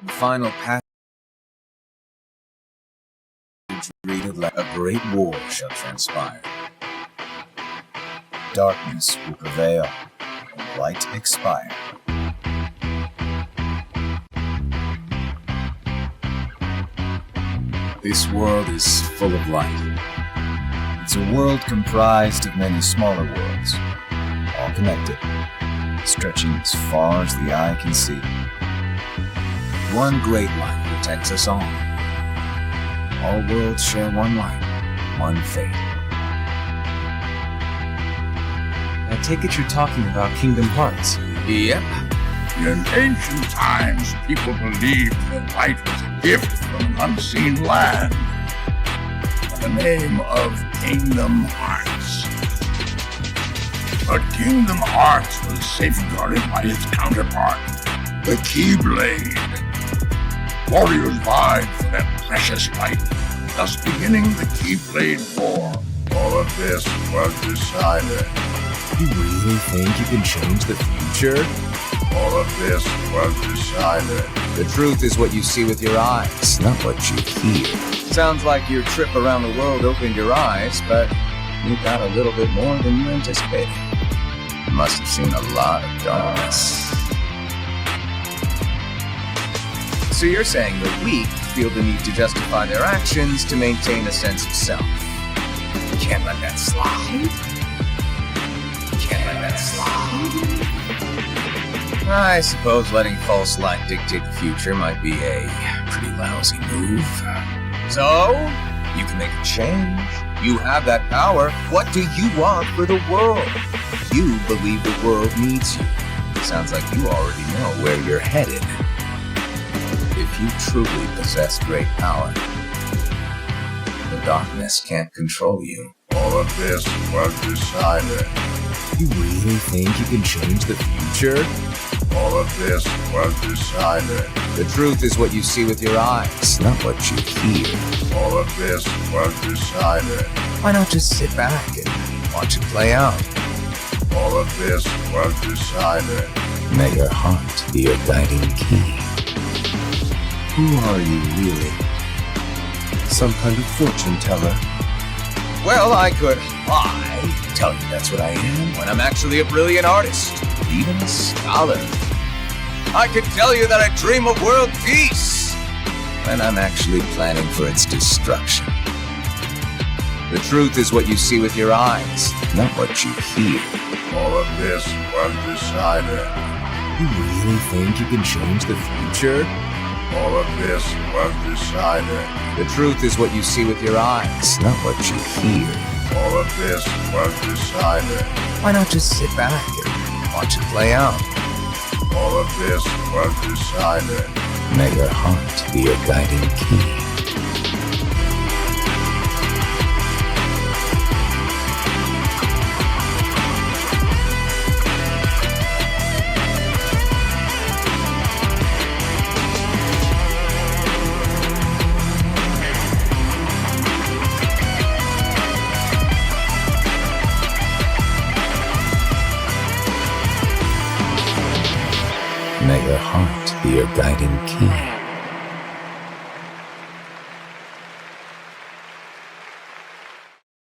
The final passage readeth like a great war shall transpire. Darkness will prevail, and light expire. This world is full of light. It's a world comprised of many smaller worlds, all connected, stretching as far as the eye can see. One great light protects us all. All worlds share one light, one fate. I take it you're talking about Kingdom Hearts. Yep. In ancient times, people believed that light was a gift from an unseen land. By the name of Kingdom Hearts. But Kingdom Hearts was safeguarded by its counterpart, the Keyblade. Warriors vied for that precious light, thus beginning the Keyblade War. All of this was decided. You really think you can change the future? All of this was decided. The truth is what you see with your eyes, not what you hear. Sounds like your trip around the world opened your eyes, but you got a little bit more than you anticipated. You must have seen a lot of darkness. So you're saying the weak feel the need to justify their actions to maintain a sense of self. You can't let that slide. You can't let that slide. I suppose letting false light dictate the future might be a pretty lousy move. So, you can make a change. You have that power. What do you want for the world? You believe the world needs you. Sounds like you already know where you're headed. If you truly possess great power, the darkness can't control you. All of this was decided. You really think you can change the future? All of this was decided. The truth is what you see with your eyes, not what you hear. All of this was decided. Why not just sit back and watch it play out? All of this was decided. May your heart be your guiding key. Who are you really? Some kind of fortune teller. Well, I could lie, tell you that's what I am, when I'm actually a brilliant artist, even a scholar. I could tell you that I dream of world peace, when I'm actually planning for its destruction. The truth is what you see with your eyes, not what you hear. All of this was decided. You really think you can change the future? All of this was decided. The truth is what you see with your eyes, not what you hear. All of this was decided. Why not just sit back and watch it play out? All of this was decided. May your heart be your guiding key. May your heart be your guiding key.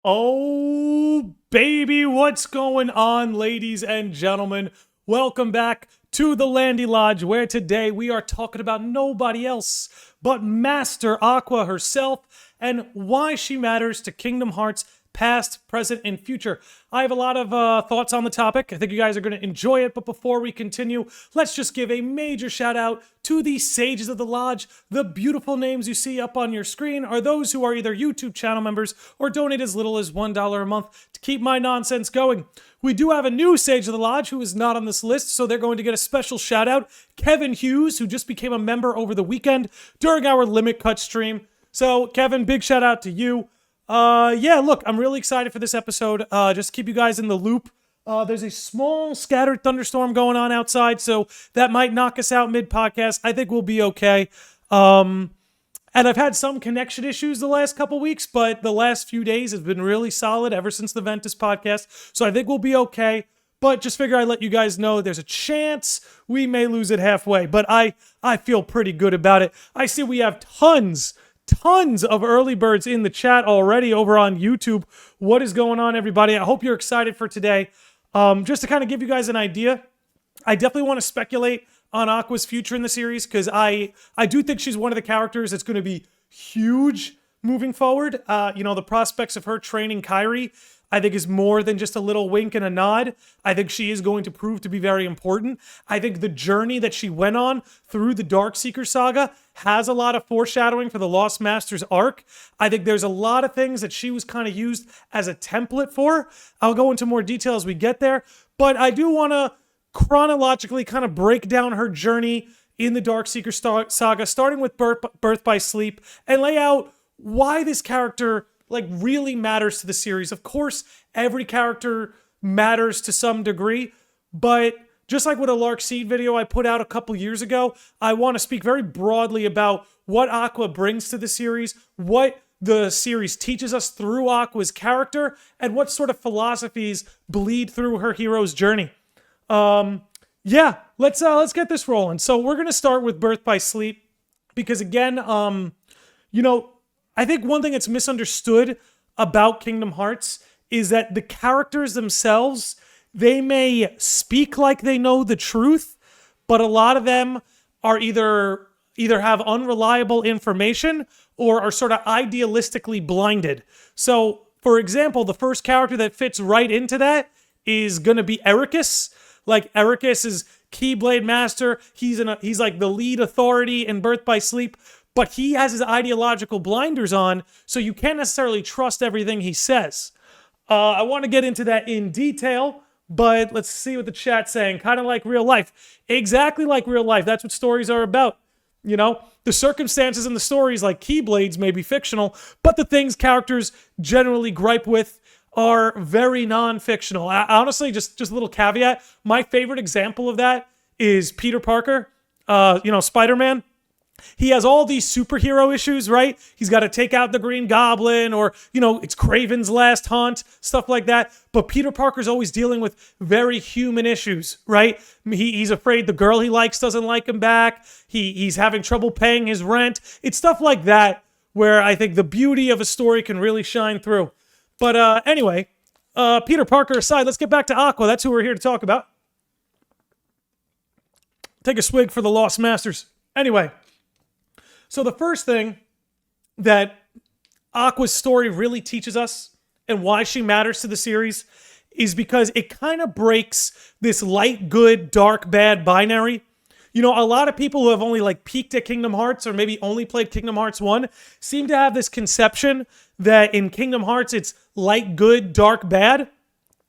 Oh, baby, what's going on, ladies and gentlemen? Welcome back to the Landy Lodge, where today we are talking about nobody else but Master Aqua herself and why she matters to Kingdom Hearts past, present, and future. I have a lot of thoughts on the topic. I think you guys are going to enjoy it, but before we continue, let's just give a major shout out to the Sages of the Lodge. The beautiful names you see up on your screen are those who are either YouTube channel members or donate as little as $1 a month to keep my nonsense going. We do have a new Sage of the Lodge who is not on this list, so they're going to get a special shout out. Kevin Hughes, who just became a member over the weekend during our Limit Cut stream. So, Kevin, big shout out to you. Yeah, look, I'm really excited for this episode. Just to keep you guys in the loop. There's a small scattered thunderstorm going on outside, so that might knock us out mid-podcast. I think we'll be okay. And I've had some connection issues the last couple weeks, but the last few days have been really solid ever since the Vanitas podcast, so I think we'll be okay. but just figure I'd let you guys know there's a chance we may lose it halfway, but I feel pretty good about it. I see we have tons of early birds in the chat already over on YouTube. What is going on, everybody? I hope you're excited for today. Just to kind of give you guys an idea, I definitely want to speculate on Aqua's future in the series, because I do think she's one of the characters that's going to be huge moving forward. The prospects of her training Kairi, I think, is more than just a little wink and a nod. I think she is going to prove to be very important. I think the journey that she went on through the Dark Seeker Saga has a lot of foreshadowing for the Lost Masters arc. I think there's a lot of things that she was kind of used as a template for. I'll go into more detail as we get there, but I do want to chronologically kind of break down her journey in the Dark Seeker Saga, starting with Birth by Sleep, and lay out why this character really matters to the series. Of course, every character matters to some degree, but just like with a Lark Seed video I put out a couple years ago, I want to speak very broadly about what Aqua brings to the series, what the series teaches us through Aqua's character, and what sort of philosophies bleed through her hero's journey. Let's get this rolling. So we're gonna start with Birth by Sleep, because again, I think one thing that's misunderstood about Kingdom Hearts is that the characters themselves, they may speak like they know the truth, but a lot of them are either have unreliable information or are sort of idealistically blinded. So, for example, the first character that fits right into that is going to be Ericus. Ericus is Keyblade Master. He's like the lead authority in Birth by Sleep, but he has his ideological blinders on, so you can't necessarily trust everything he says. I want to get into that in detail, but let's see what the chat's saying. Kind of like real life. Exactly like real life. That's what stories are about. The circumstances in the stories, like Keyblades, may be fictional, but the things characters generally gripe with are very non-fictional. Honestly, just a little caveat. My favorite example of that is Peter Parker, Spider-Man. He has all these superhero issues, right? He's got to take out the Green Goblin, or, it's Kraven's last hunt, stuff like that. But Peter Parker's always dealing with very human issues, right? He's afraid the girl he likes doesn't like him back. He's having trouble paying his rent. It's stuff like that where I think the beauty of a story can really shine through. But anyway, Peter Parker aside, let's get back to Aqua. That's who we're here to talk about. Take a swig for the Lost Masters. Anyway. So the first thing that Aqua's story really teaches us and why she matters to the series is because it kind of breaks this light good, dark bad binary. A lot of people who have only peeked at Kingdom Hearts or maybe only played Kingdom Hearts 1 seem to have this conception that in Kingdom Hearts it's light good, dark bad.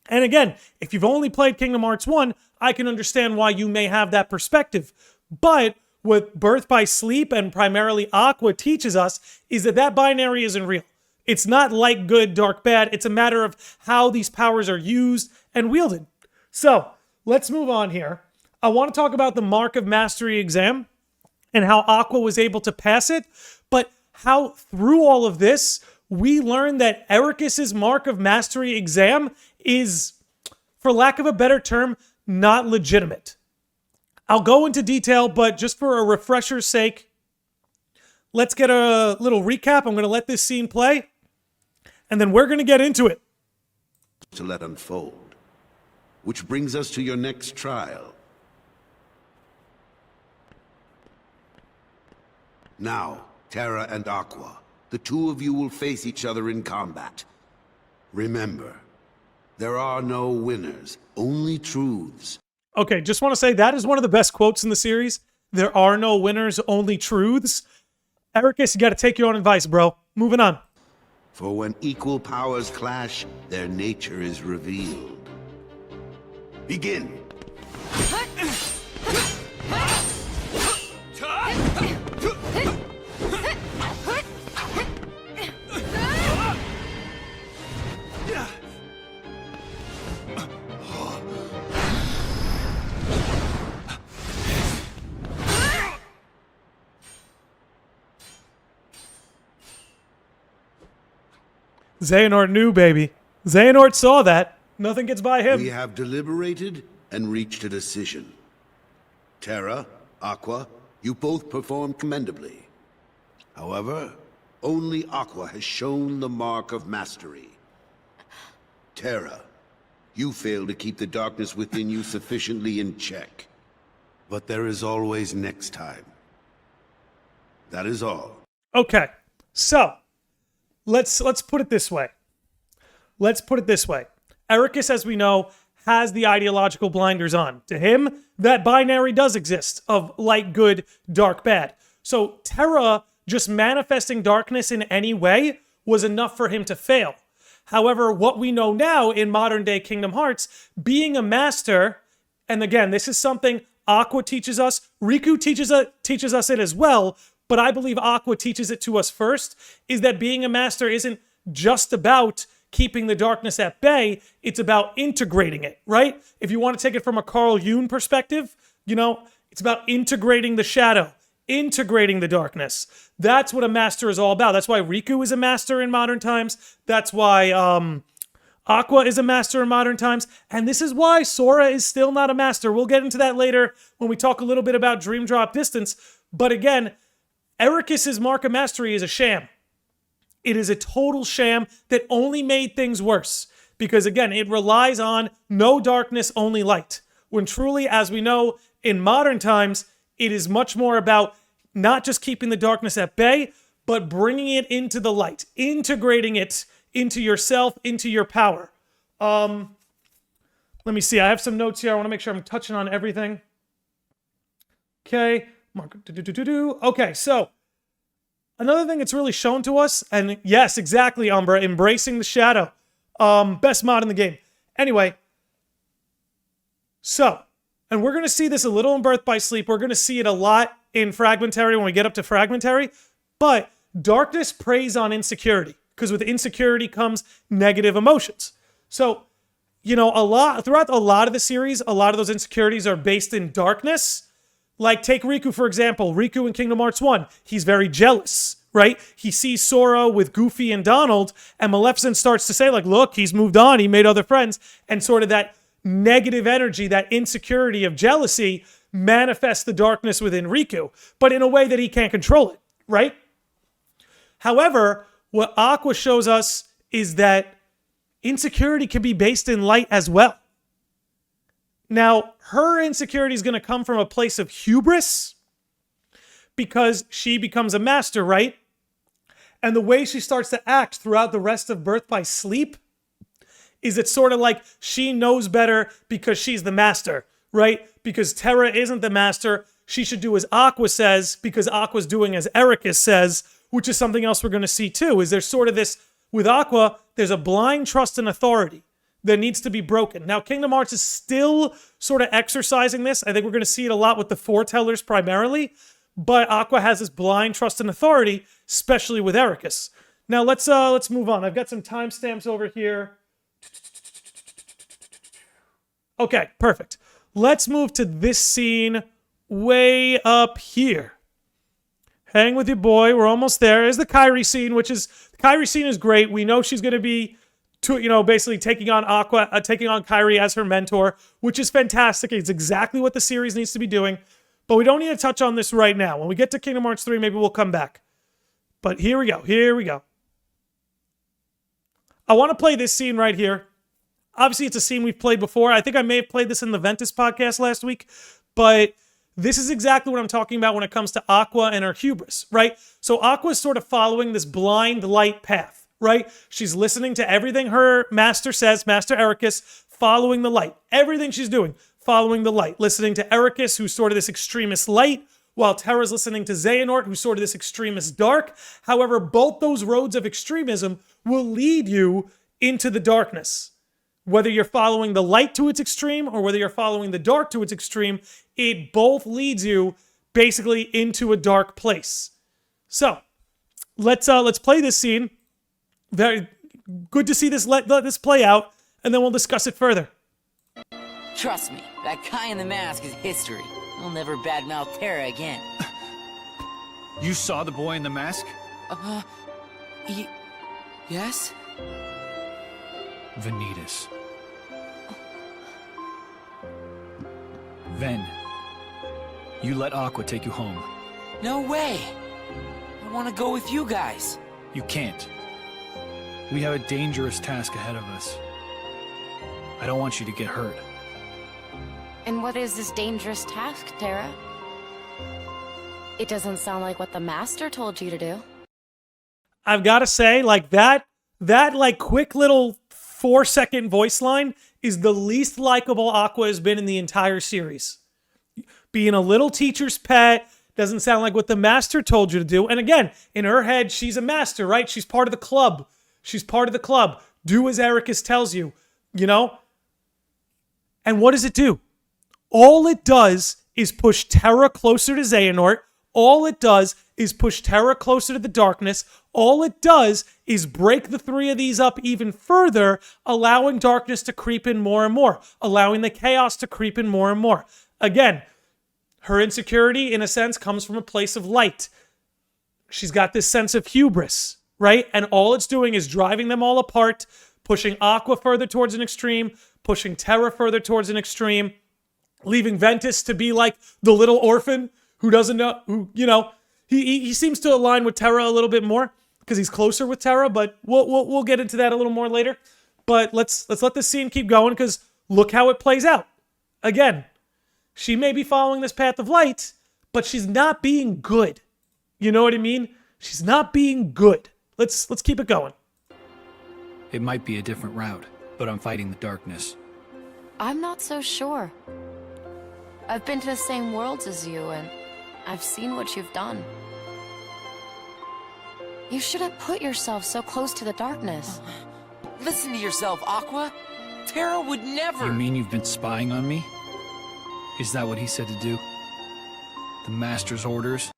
And again, if you've only played Kingdom Hearts 1, I can understand why you may have that perspective. But what Birth by Sleep and primarily Aqua teaches us is that binary isn't real. It's not light good, dark bad. It's a matter of how these powers are used and wielded. So let's move on here. I want to talk about the Mark of Mastery exam and how Aqua was able to pass it, but how through all of this, we learned that Ericus's Mark of Mastery exam is, for lack of a better term, not legitimate. I'll go into detail, but just for a refresher's sake, let's get a little recap. I'm going to let this scene play, and then we're going to get into it. To let unfold, which brings us to your next trial. Now, Terra and Aqua, the two of you will face each other in combat. Remember, there are no winners, only truths. Okay, just want to say that is one of the best quotes in the series. There are no winners, only truths. Ericus, you got to take your own advice, bro. Moving on. For when equal powers clash, their nature is revealed. Begin. Xehanort knew, baby. Xehanort saw that. Nothing gets by him. We have deliberated and reached a decision. Terra, Aqua, you both performed commendably. However, only Aqua has shown the mark of mastery. Terra, you fail to keep the darkness within you sufficiently in check. But there is always next time. That is all. Okay, so let's put it this way. Ericus, as we know, has the ideological blinders on. To him, that binary does exist of light good, dark bad. So Terra just manifesting darkness in any way was enough for him to fail. However, what we know now in modern day Kingdom Hearts, being a master, and again, this is something Aqua teaches us, Riku teaches us it as well, but I believe Aqua teaches it to us first, is that being a master isn't just about keeping the darkness at bay, it's about integrating it, right? If you want to take it from a Carl Jung perspective, it's about integrating the shadow, integrating the darkness. That's what a master is all about. That's why Riku is a master in modern times. That's why Aqua is a master in modern times. And this is why Sora is still not a master. We'll get into that later when we talk a little bit about Dream Drop Distance. But again, Ericus's mark of mastery is a sham. It is a total sham that only made things worse. Because again, it relies on no darkness, only light. When truly, as we know, in modern times, it is much more about not just keeping the darkness at bay, but bringing it into the light, integrating it into yourself, into your power. Let me see. I have some notes here. I want to make sure I'm touching on everything. Okay. Okay, so another thing that's really shown to us, and yes, exactly, Umbra, embracing the shadow. Best mod in the game. Anyway, so, and we're going to see this a little in Birth by Sleep. We're going to see it a lot in Fragmentary when we get up to Fragmentary. But darkness preys on insecurity, because with insecurity comes negative emotions. So, throughout a lot of the series, a lot of those insecurities are based in darkness. Like, take Riku, for example. Riku in Kingdom Hearts 1. He's very jealous, right? He sees Sora with Goofy and Donald, and Maleficent starts to say, like, look, he's moved on, he made other friends, and sort of that negative energy, that insecurity of jealousy manifests the darkness within Riku, but in a way that he can't control it, right? However, what Aqua shows us is that insecurity can be based in light as well. Now, her insecurity is going to come from a place of hubris because she becomes a master, right? And the way she starts to act throughout the rest of Birth by Sleep is it's sort of like she knows better because she's the master, right? Because Terra isn't the master. She should do as Aqua says because Aqua's doing as Ericus says, which is something else we're going to see too, is there's sort of this, with Aqua, there's a blind trust in authority that needs to be broken. Now, Kingdom Hearts is still sort of exercising this. I think we're going to see it a lot with the foretellers primarily, but Aqua has this blind trust in authority, especially with Ericus. Now, let's move on. I've got some timestamps over here. Okay, perfect. Let's move to this scene way up here. Hang with your boy. We're almost there. There's the Kairi scene, the Kairi scene is great. We know she's going to be basically taking on Kairi as her mentor, which is fantastic. It's exactly what the series needs to be doing. But we don't need to touch on this right now. When we get to Kingdom Hearts 3, maybe we'll come back. But here we go. I want to play this scene right here. Obviously, it's a scene we've played before. I think I may have played this in the Vanitas podcast last week. But this is exactly what I'm talking about when it comes to Aqua and her hubris, right? So Aqua's sort of following this blind light path, right? She's listening to everything her master says, Master Ericus, following the light. Everything she's doing, following the light. Listening to Ericus, who's sort of this extremist light, while Terra's listening to Xehanort, who's sort of this extremist dark. However, both those roads of extremism will lead you into the darkness. Whether you're following the light to its extreme or whether you're following the dark to its extreme, it both leads you basically into a dark place. So, let's play this scene. Very good to see this. Let this play out, and then we'll discuss it further. Trust me, that guy in the mask is history. I'll never badmouth Terra again. You saw the boy in the mask? Yes? Vanitas. Ven, you let Aqua take you home. No way. I want to go with you guys. You can't. We have a dangerous task ahead of us. I don't want you to get hurt. And what is this dangerous task, Terra? It doesn't sound like what the Master told you to do. I've got to say, like that like quick little 4-second voice line is the least likable Aqua has been in the entire series. Being a little teacher's pet doesn't sound like what the Master told you to do. And again, in her head, she's a master, right? She's part of the club. She's part of the club. Do as Ericus tells you, you know? And what does it do? All it does is push Terra closer to Xehanort. All it does is push Terra closer to the darkness. All it does is break the three of these up even further, allowing darkness to creep in more and more, allowing the chaos to creep in more and more. Again, her insecurity, in a sense, comes from a place of light. She's got this sense of hubris, right? And all it's doing is driving them all apart, pushing Aqua further towards an extreme, pushing Terra further towards an extreme, leaving Vanitas to be like the little orphan who doesn't know, who, you know, he seems to align with Terra a little bit more because he's closer with Terra, but we'll get into that a little more later. But let's let this scene keep going because look how it plays out. Again, she may be following this path of light, but she's not being good. You know what I mean? She's not being good. Let's keep it going. It might be a different route, but I'm fighting the darkness. I'm not so sure. I've been to the same worlds as you, and I've seen what you've done. You shouldn't put yourself so close to the darkness. Listen to yourself, Aqua. Terra would never. You mean you've been spying on me? Is that what he said to do? The Master's orders?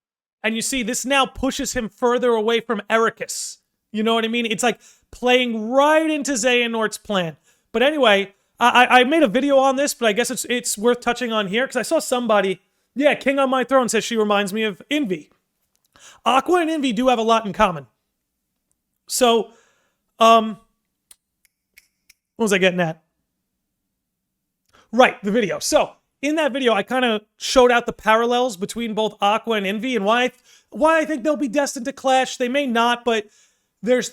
And you see, this now pushes him further away from Ericus. You know what I mean? It's like playing right into Xehanort's plan. But anyway, I made a video on this, but I guess it's worth touching on here because I saw somebody, yeah, King on My Throne says she reminds me of Envy. Aqua and Envy do have a lot in common. So, what was I getting at? Right, the video. So, in that video, I kind of showed out the parallels between both Aqua and Envy and why I think they'll be destined to clash. They may not, but there's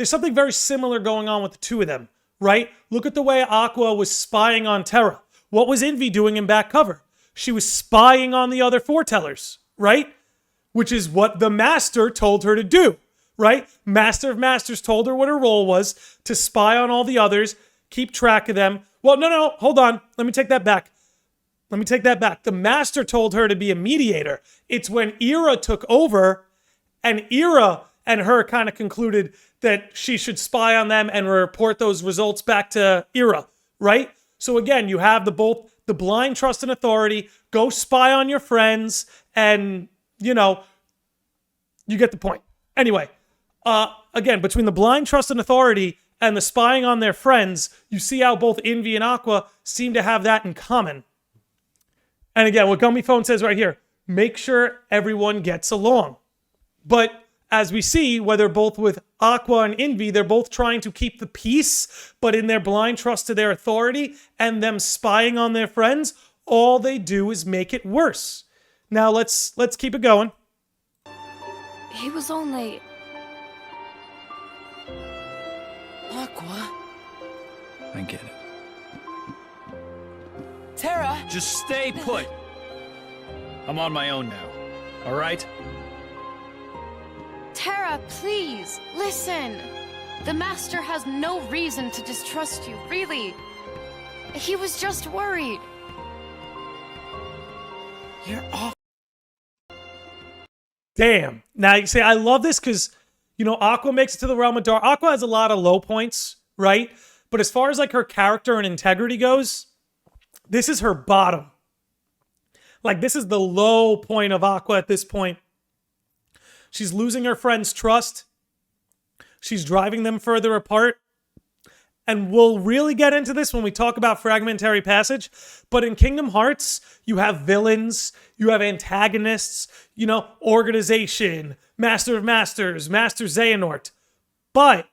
something very similar going on with the two of them, right? Look at the way Aqua was spying on Terra. What was Envy doing in back cover? She was spying on the other foretellers, right? Which is what the Master told her to do, right? Master of Masters told her what her role was, to spy on all the others, keep track of them. Well, no, hold on. Let me take that back. The Master told her to be a mediator. It's when Ira took over, and Ira and her kind of concluded that she should spy on them and report those results back to Ira, right? So again, you have both the blind trust and authority, go spy on your friends, and, you know, you get the point. Anyway, again, between the blind trust and authority and the spying on their friends, you see how both Envy and Aqua seem to have that in common. And again, what Gummy Phone says right here, make sure everyone gets along. But as we see, whether both with Aqua and Envy, they're both trying to keep the peace, but in their blind trust to their authority and them spying on their friends, all they do is make it worse. Now let's keep it going. He was only... Aqua. I get it. Terra. Just stay put. I'm on my own now. All right? Terra, please, listen. The Master has no reason to distrust you, really. He was just worried. You're off. Damn. Now, you say, I love this because, you know, Aqua makes it to the realm of dark. Aqua has a lot of low points, right? But as far as like her character and integrity goes, this is her bottom. Like, this is the low point of Aqua at this point. She's losing her friends' trust. She's driving them further apart. And we'll really get into this when we talk about Fragmentary Passage. But in Kingdom Hearts, you have villains, you have antagonists, you know, organization, Master of Masters, Master Xehanort. But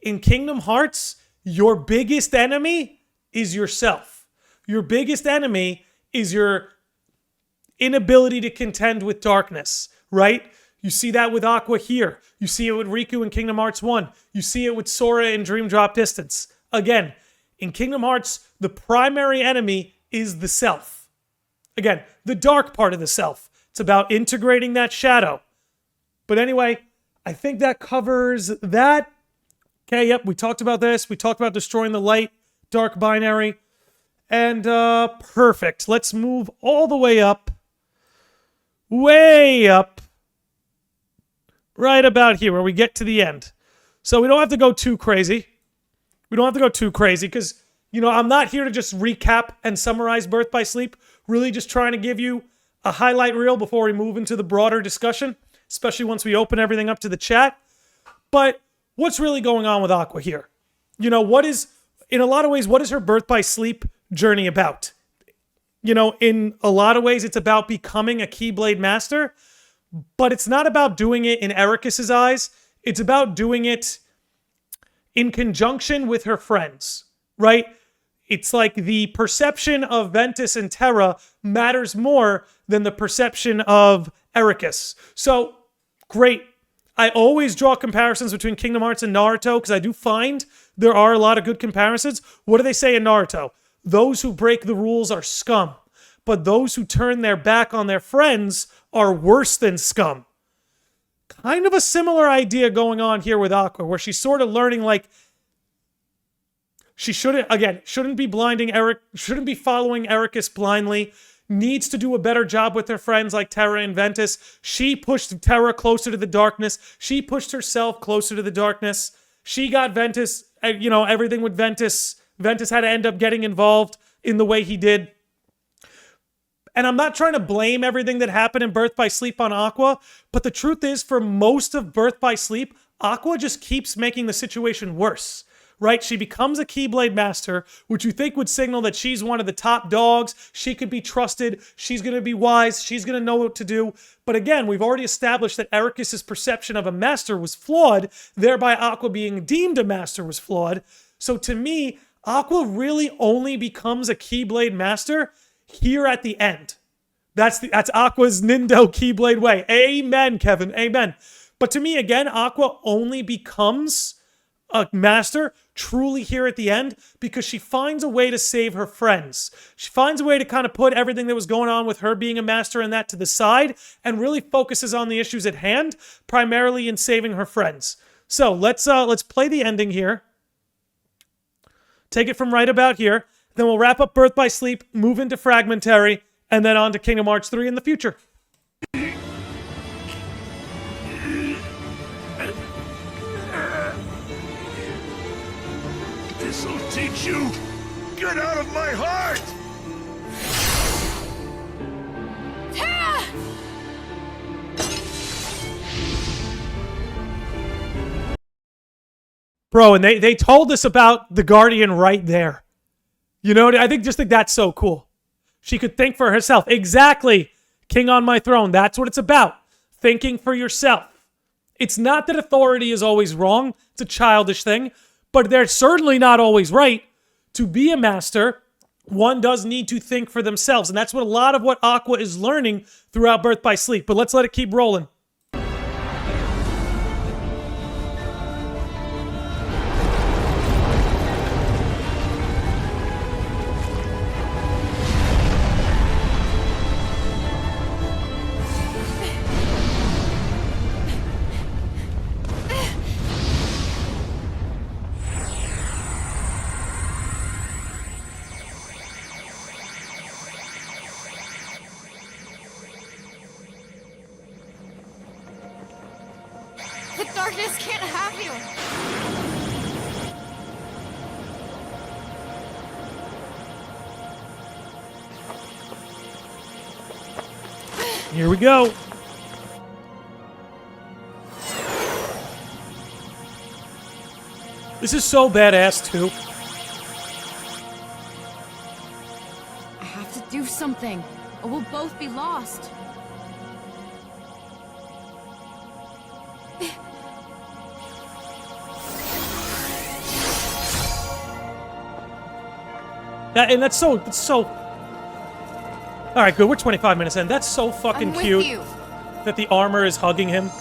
in Kingdom Hearts, your biggest enemy is yourself. Your biggest enemy is your inability to contend with darkness, right? You see that with Aqua here. You see it with Riku in Kingdom Hearts 1. You see it with Sora in Dream Drop Distance. Again, in Kingdom Hearts, the primary enemy is the self. Again, the dark part of the self. It's about integrating that shadow. But anyway, I think that covers that. Okay, yep, we talked about this. We talked about destroying the light, dark binary. And perfect. Let's move all the way up. Way up. Right about here where we get to the end. So we don't have to go too crazy. We don't have to go too crazy because, you know, I'm not here to just recap and summarize Birth by Sleep. Really just trying to give you a highlight reel before we move into the broader discussion, especially once we open everything up to the chat. But what's really going on with Aqua here? You know, in a lot of ways, what is her Birth by Sleep journey about? You know, in a lot of ways, it's about becoming a Keyblade Master, but it's not about doing it in Ericus's eyes. It's about doing it in conjunction with her friends, right? It's like the perception of Ventus and Terra matters more than the perception of Ericus. So, great. I always draw comparisons between Kingdom Hearts and Naruto because I do find there are a lot of good comparisons. What do they say in Naruto? Those who break the rules are scum, but those who turn their back on their friends are worse than scum. Kind of a similar idea going on here with Aqua, where she's sort of learning, like, she shouldn't be shouldn't be following Ericus blindly, needs to do a better job with her friends like Terra and Ventus. She pushed Terra closer to the darkness. She pushed herself closer to the darkness. She got Ventus, you know, everything with Ventus. Ventus had to end up getting involved in the way he did. And I'm not trying to blame everything that happened in Birth by Sleep on Aqua, but the truth is, for most of Birth by Sleep, Aqua just keeps making the situation worse, right? She becomes a Keyblade Master, which you think would signal that she's one of the top dogs, she could be trusted, she's going to be wise, she's going to know what to do. But again, we've already established that Ericus's perception of a master was flawed, thereby Aqua being deemed a master was flawed. So to me, Aqua really only becomes a Keyblade Master here at the end. That's Aqua's Nindo Keyblade way. Amen, Kevin. Amen. But to me, again, Aqua only becomes a master truly here at the end because she finds a way to save her friends. She finds a way to kind of put everything that was going on with her being a master and that to the side and really focuses on the issues at hand, primarily in saving her friends. So let's play the ending here. Take it from right about here. Then we'll wrap up Birth by Sleep, move into Fragmentary, and then on to Kingdom Hearts 3 in the future. This'll teach you! Get out of my heart! Terra! Bro, and they told us about the Guardian right there. You know, I just think that's so cool. She could think for herself. Exactly. King on my throne. That's what it's about. Thinking for yourself. It's not that authority is always wrong. It's a childish thing. But they're certainly not always right. To be a master, one does need to think for themselves. And that's what a lot of what Aqua is learning throughout Birth by Sleep. But let's let it keep rolling. The darkness can't have you! Here we go. This is so badass, too. I have to do something, or we'll both be lost. That's so All right, good. We're 25 minutes in. That's so fucking I'm with cute you. that the armor is hugging him. Go!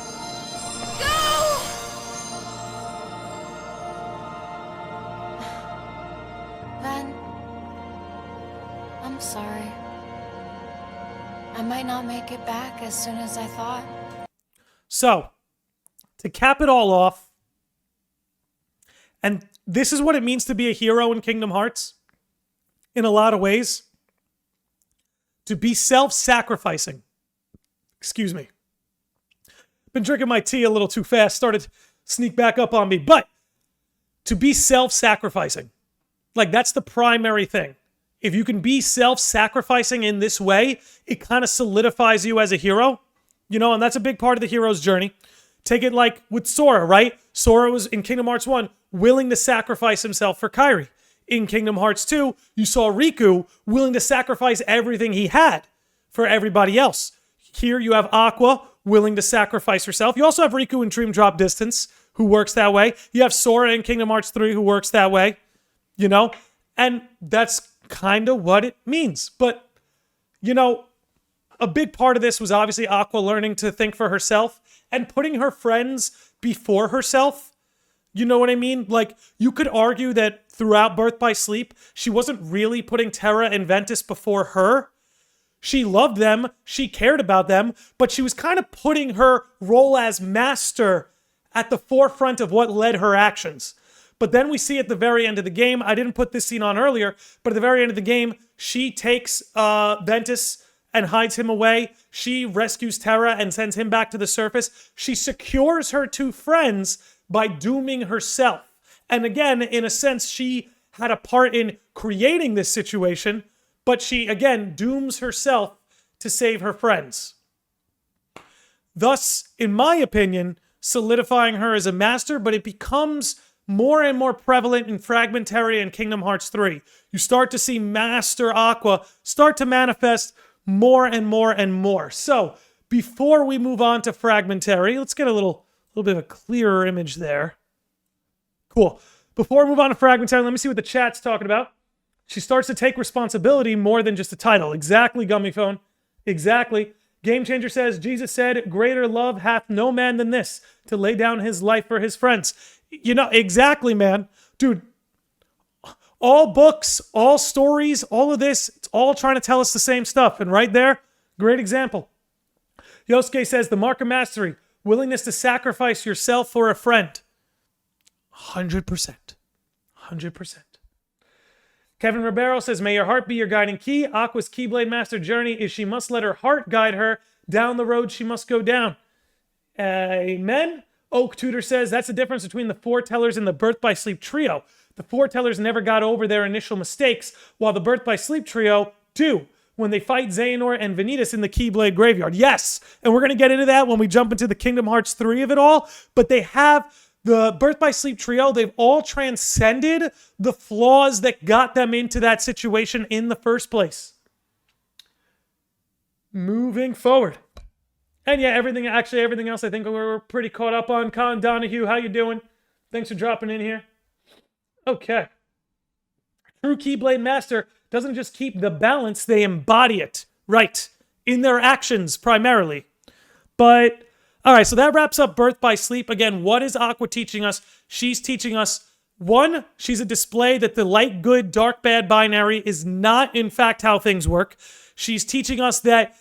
Ven, I'm sorry. I might not make it back as soon as I thought. So, to cap it all off, and this is what it means to be a hero in Kingdom Hearts, in a lot of ways, to be self-sacrificing. Excuse me. Been drinking my tea a little too fast, started to sneak back up on me, but to be self-sacrificing, like that's the primary thing. If you can be self-sacrificing in this way, it kind of solidifies you as a hero, you know, and that's a big part of the hero's journey. Take it like with Sora, right? Sora was in Kingdom Hearts 1 willing to sacrifice himself for Kairi. In Kingdom Hearts 2, you saw Riku willing to sacrifice everything he had for everybody else. Here you have Aqua willing to sacrifice herself. You also have Riku in Dream Drop Distance, who works that way. You have Sora in Kingdom Hearts 3, who works that way, you know? And that's kind of what it means. But, you know, a big part of this was obviously Aqua learning to think for herself and putting her friends before herself. You know what I mean? Like, you could argue that throughout Birth by Sleep, she wasn't really putting Terra and Ventus before her. She loved them, she cared about them, but she was kind of putting her role as master at the forefront of what led her actions. But then we see at the very end of the game, I didn't put this scene on earlier, but at the very end of the game, she takes Ventus and hides him away. She rescues Terra and sends him back to the surface. She secures her two friends by dooming herself. And again, in a sense, she had a part in creating this situation, but she, again, dooms herself to save her friends. Thus, in my opinion, solidifying her as a master, but it becomes more and more prevalent in Fragmentary and Kingdom Hearts 3. You start to see Master Aqua start to manifest more and more and more. So, before we move on to Fragmentary, let's get a little bit of a clearer image there. Cool. Before we move on to Fragmentary, let me see what the chat's talking about. She starts to take responsibility more than just a title. Exactly, Gummy Phone. Exactly. Game Changer says, Jesus said, greater love hath no man than this, to lay down his life for his friends. You know, exactly, man. Dude, all books, all stories, all of this, it's all trying to tell us the same stuff. And right there, great example. Yosuke says, the mark of mastery, willingness to sacrifice yourself for a friend. 100%. 100%. Kevin Ribeiro says, may your heart be your guiding key. Aqua's Keyblade Master journey is she must let her heart guide her down the road she must go down. Amen. Oak Tudor says, that's the difference between the foretellers and the Birth by Sleep trio. The foretellers never got over their initial mistakes, while the Birth by Sleep trio do when they fight Xehanort and Vanitas in the Keyblade Graveyard. Yes, and we're going to get into that when we jump into the Kingdom Hearts 3 of it all, but they have the Birth by Sleep trio, they've all transcended the flaws that got them into that situation in the first place. Moving forward. And yeah, everything else I think we're pretty caught up on. Colin Donahue, how you doing? Thanks for dropping in here. Okay. True Keyblade Master doesn't just keep the balance, they embody it. Right. In their actions, primarily. But, alright, so that wraps up Birth by Sleep. Again, what is Aqua teaching us? She's teaching us, one, she's a display that the light, good, dark, bad binary is not, in fact, how things work. She's teaching us that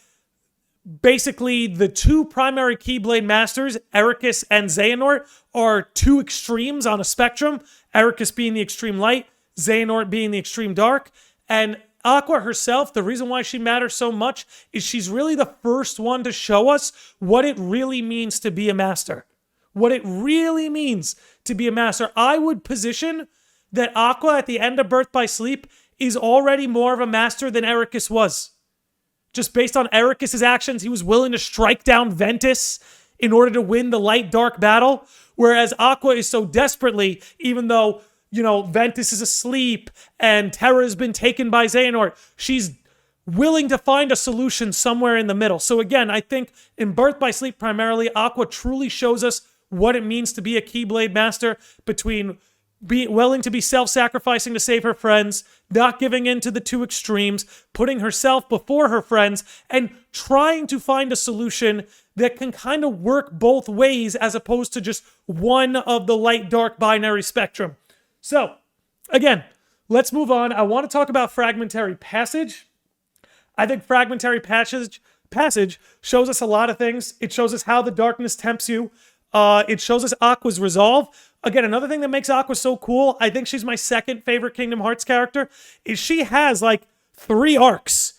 basically the two primary Keyblade Masters, Ericus and Xehanort, are two extremes on a spectrum. Ericus being the extreme light, Xehanort being the extreme dark. And Aqua herself, the reason why she matters so much is she's really the first one to show us what it really means to be a master. What it really means to be a master. I would position that Aqua at the end of Birth by Sleep is already more of a master than Ericus was. Just based on Ericus' actions, he was willing to strike down Ventus in order to win the light-dark battle. Whereas Aqua is so desperately, even though, you know, Ventus is asleep and Terra has been taken by Xehanort, she's willing to find a solution somewhere in the middle. So again, I think in Birth by Sleep primarily, Aqua truly shows us what it means to be a Keyblade Master, between being willing to be self-sacrificing to save her friends not giving in to the two extremes, putting herself before her friends, and trying to find a solution that can kind of work both ways as opposed to just one of the light-dark binary spectrum. So, again, let's move on. I want to talk about Fragmentary Passage. I think Fragmentary Passage shows us a lot of things. It shows us how the darkness tempts you. It shows us Aqua's resolve. Again, another thing that makes Aqua so cool, I think she's my second favorite Kingdom Hearts character, is she has like 3 arcs.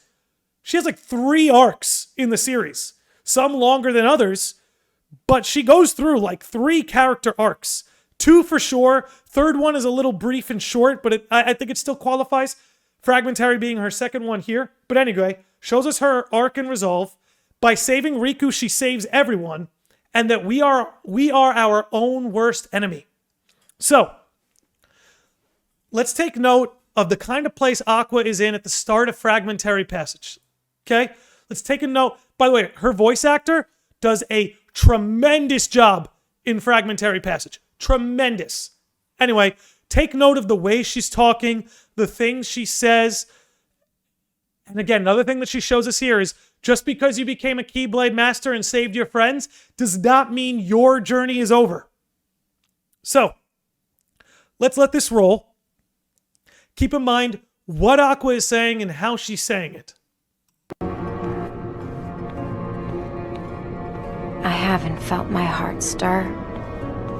She has like 3 arcs in the series. Some longer than others, but she goes through like 3 character arcs. 2 for sure. Third one is a little brief and short, but I think it still qualifies. Fragmentary being her second one here. But anyway, shows us her arc and resolve. By saving Riku, she saves everyone. And that we are our own worst enemy. So, let's take note of the kind of place Aqua is in at the start of Fragmentary Passage. Okay? Let's take a note. By the way, her voice actor does a tremendous job in Fragmentary Passage. Tremendous. Anyway, take note of the way she's talking, the things she says. And again, another thing that she shows us here is just because you became a Keyblade Master and saved your friends does not mean your journey is over. So, let's let this roll. Keep in mind what Aqua is saying and how she's saying it. I haven't felt my heart stir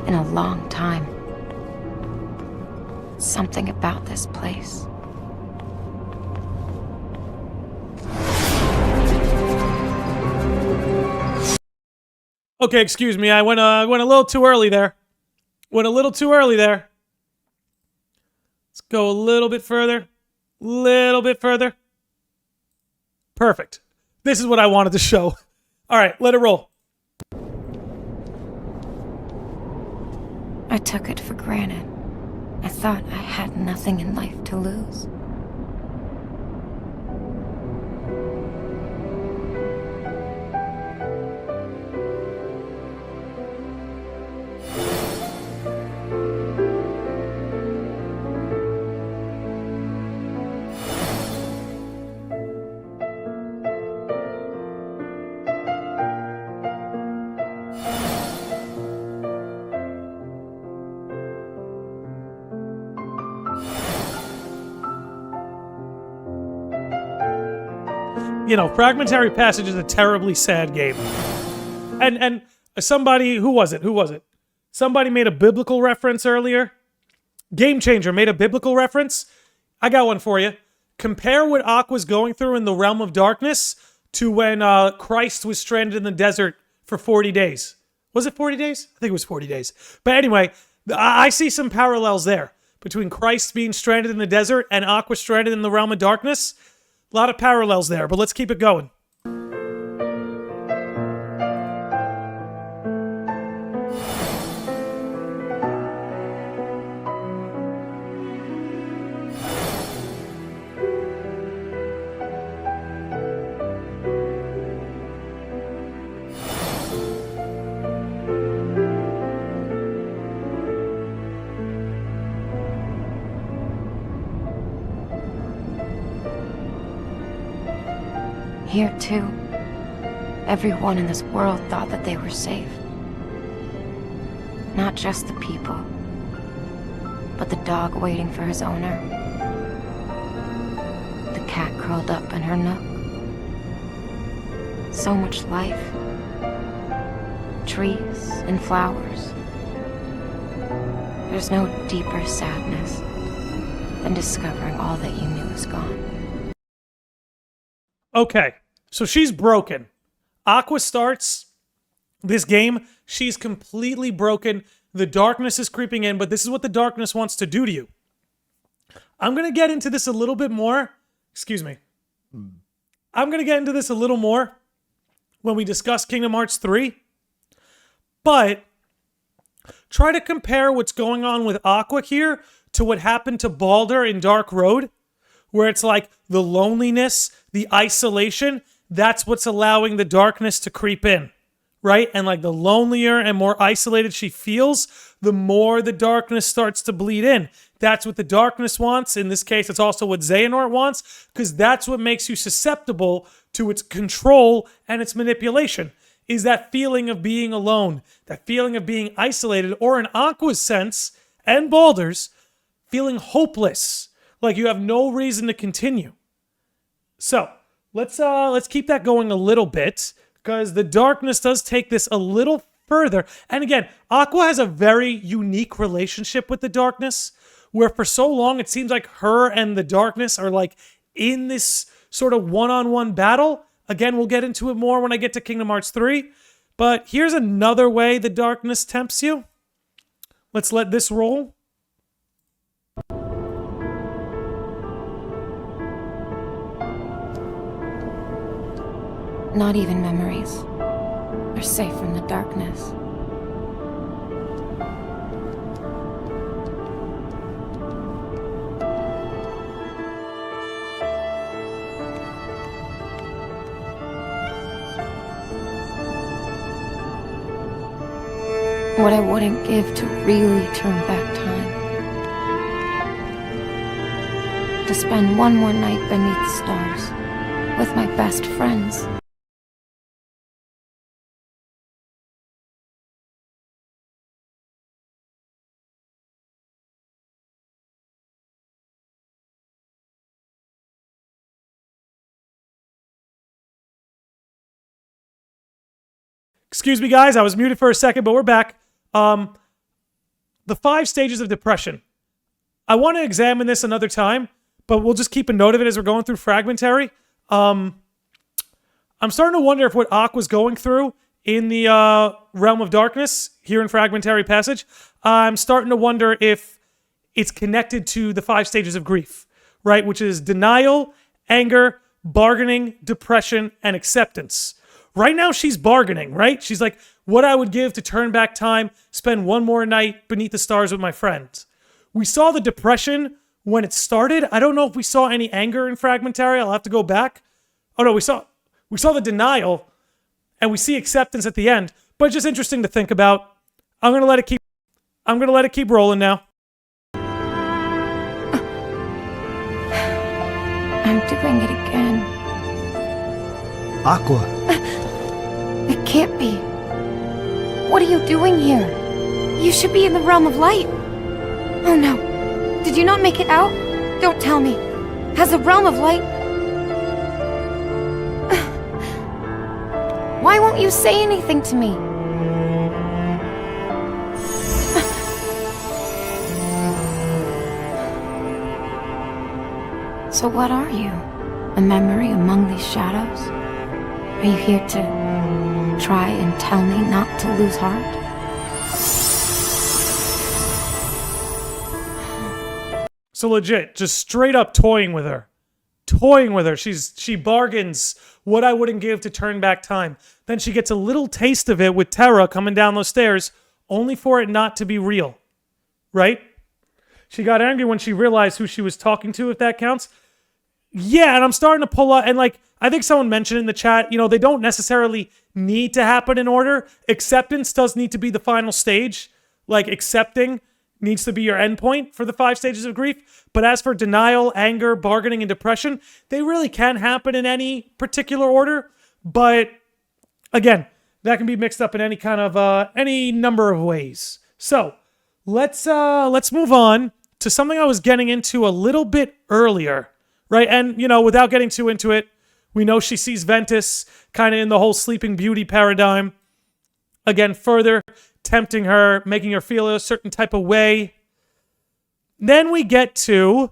in a long time. Something about this place. Okay, excuse me. I went a little too early there. Let's go a little bit further. Perfect. This is what I wanted to show. All right, let it roll. I took it for granted. I thought I had nothing in life to lose. You know, Fragmentary Passage is a terribly sad game. And somebody, who was it? Somebody made a biblical reference earlier. Game Changer made a biblical reference. I got one for you. Compare what Aqua's going through in the realm of darkness to when Christ was stranded in the desert for 40 days. Was it 40 days? I think it was 40 days. But anyway, I see some parallels there between Christ being stranded in the desert and Aqua stranded in the realm of darkness. A lot of parallels there, but let's keep it going. Here, too, everyone in this world thought that they were safe. Not just the people, but the dog waiting for his owner. The cat curled up in her nook. So much life. Trees and flowers. There's no deeper sadness than discovering all that you knew is gone. Okay, so she's broken. Aqua starts this game. She's completely broken. The darkness is creeping in, but this is what the darkness wants to do to you. I'm going to get into this a little bit more. Excuse me. I'm going to get into this a little more when we discuss Kingdom Hearts 3. But try to compare what's going on with Aqua here to what happened to Baldur in Dark Road, where it's like the loneliness, the isolation, that's what's allowing the darkness to creep in, right? And like the lonelier and more isolated she feels, the more the darkness starts to bleed in. That's what the darkness wants. In this case, it's also what Xehanort wants, because that's what makes you susceptible to its control and its manipulation, is that feeling of being alone, that feeling of being isolated, or in Aqua's sense, and Baldur's, feeling hopeless, like you have no reason to continue. So, let's keep that going a little bit, because the darkness does take this a little further. And again, Aqua has a very unique relationship with the darkness, where for so long it seems like her and the darkness are like in this sort of one-on-one battle. Again, we'll get into it more when I get to Kingdom Hearts 3. But here's another way the darkness tempts you. Let's let this roll. Not even memories are safe from the darkness. What I wouldn't give to really turn back time. To spend one more night beneath the stars with my best friends. Excuse me, guys. I was muted for a second, but we're back. The 5 stages of depression. I want to examine this another time, but we'll just keep a note of it as we're going through Fragmentary. I'm starting to wonder if what Aqua's going through in the Realm of Darkness here in Fragmentary Passage, I'm starting to wonder if it's connected to the 5 stages of grief, right? Which is denial, anger, bargaining, depression, and acceptance. Right now, she's bargaining, right? She's like, what I would give to turn back time, spend one more night beneath the stars with my friends. We saw the depression when it started. I don't know if we saw any anger in Fragmentary. I'll have to go back. Oh no, we saw the denial, and we see acceptance at the end. But it's just interesting to think about. I'm gonna let it keep rolling now. I'm doing it again. Aqua. It can't be. What are you doing here? You should be in the realm of light. Oh no. Did you not make it out? Don't tell me. Has the realm of light... Why won't you say anything to me? So what are you? A memory among these shadows? Are you here to try and tell me not to lose heart? So legit, just straight up toying with her. Toying with her. She bargains what I wouldn't give to turn back time. Then she gets a little taste of it with Terra coming down those stairs, only for it not to be real. Right? She got angry when she realized who she was talking to, if that counts. Yeah, and I'm starting to pull out, and like, I think someone mentioned in the chat, they don't necessarily need to happen in order. Acceptance does need to be the final stage. Like, accepting needs to be your endpoint for the 5 stages of grief. But as for denial, anger, bargaining, and depression, they really can happen in any particular order. But again, that can be mixed up in any kind of any number of ways. So let's move on to something I was getting into a little bit earlier. Right, and, without getting too into it, we know she sees Ventus kind of in the whole Sleeping Beauty paradigm. Again, further tempting her, making her feel a certain type of way. Then we get to,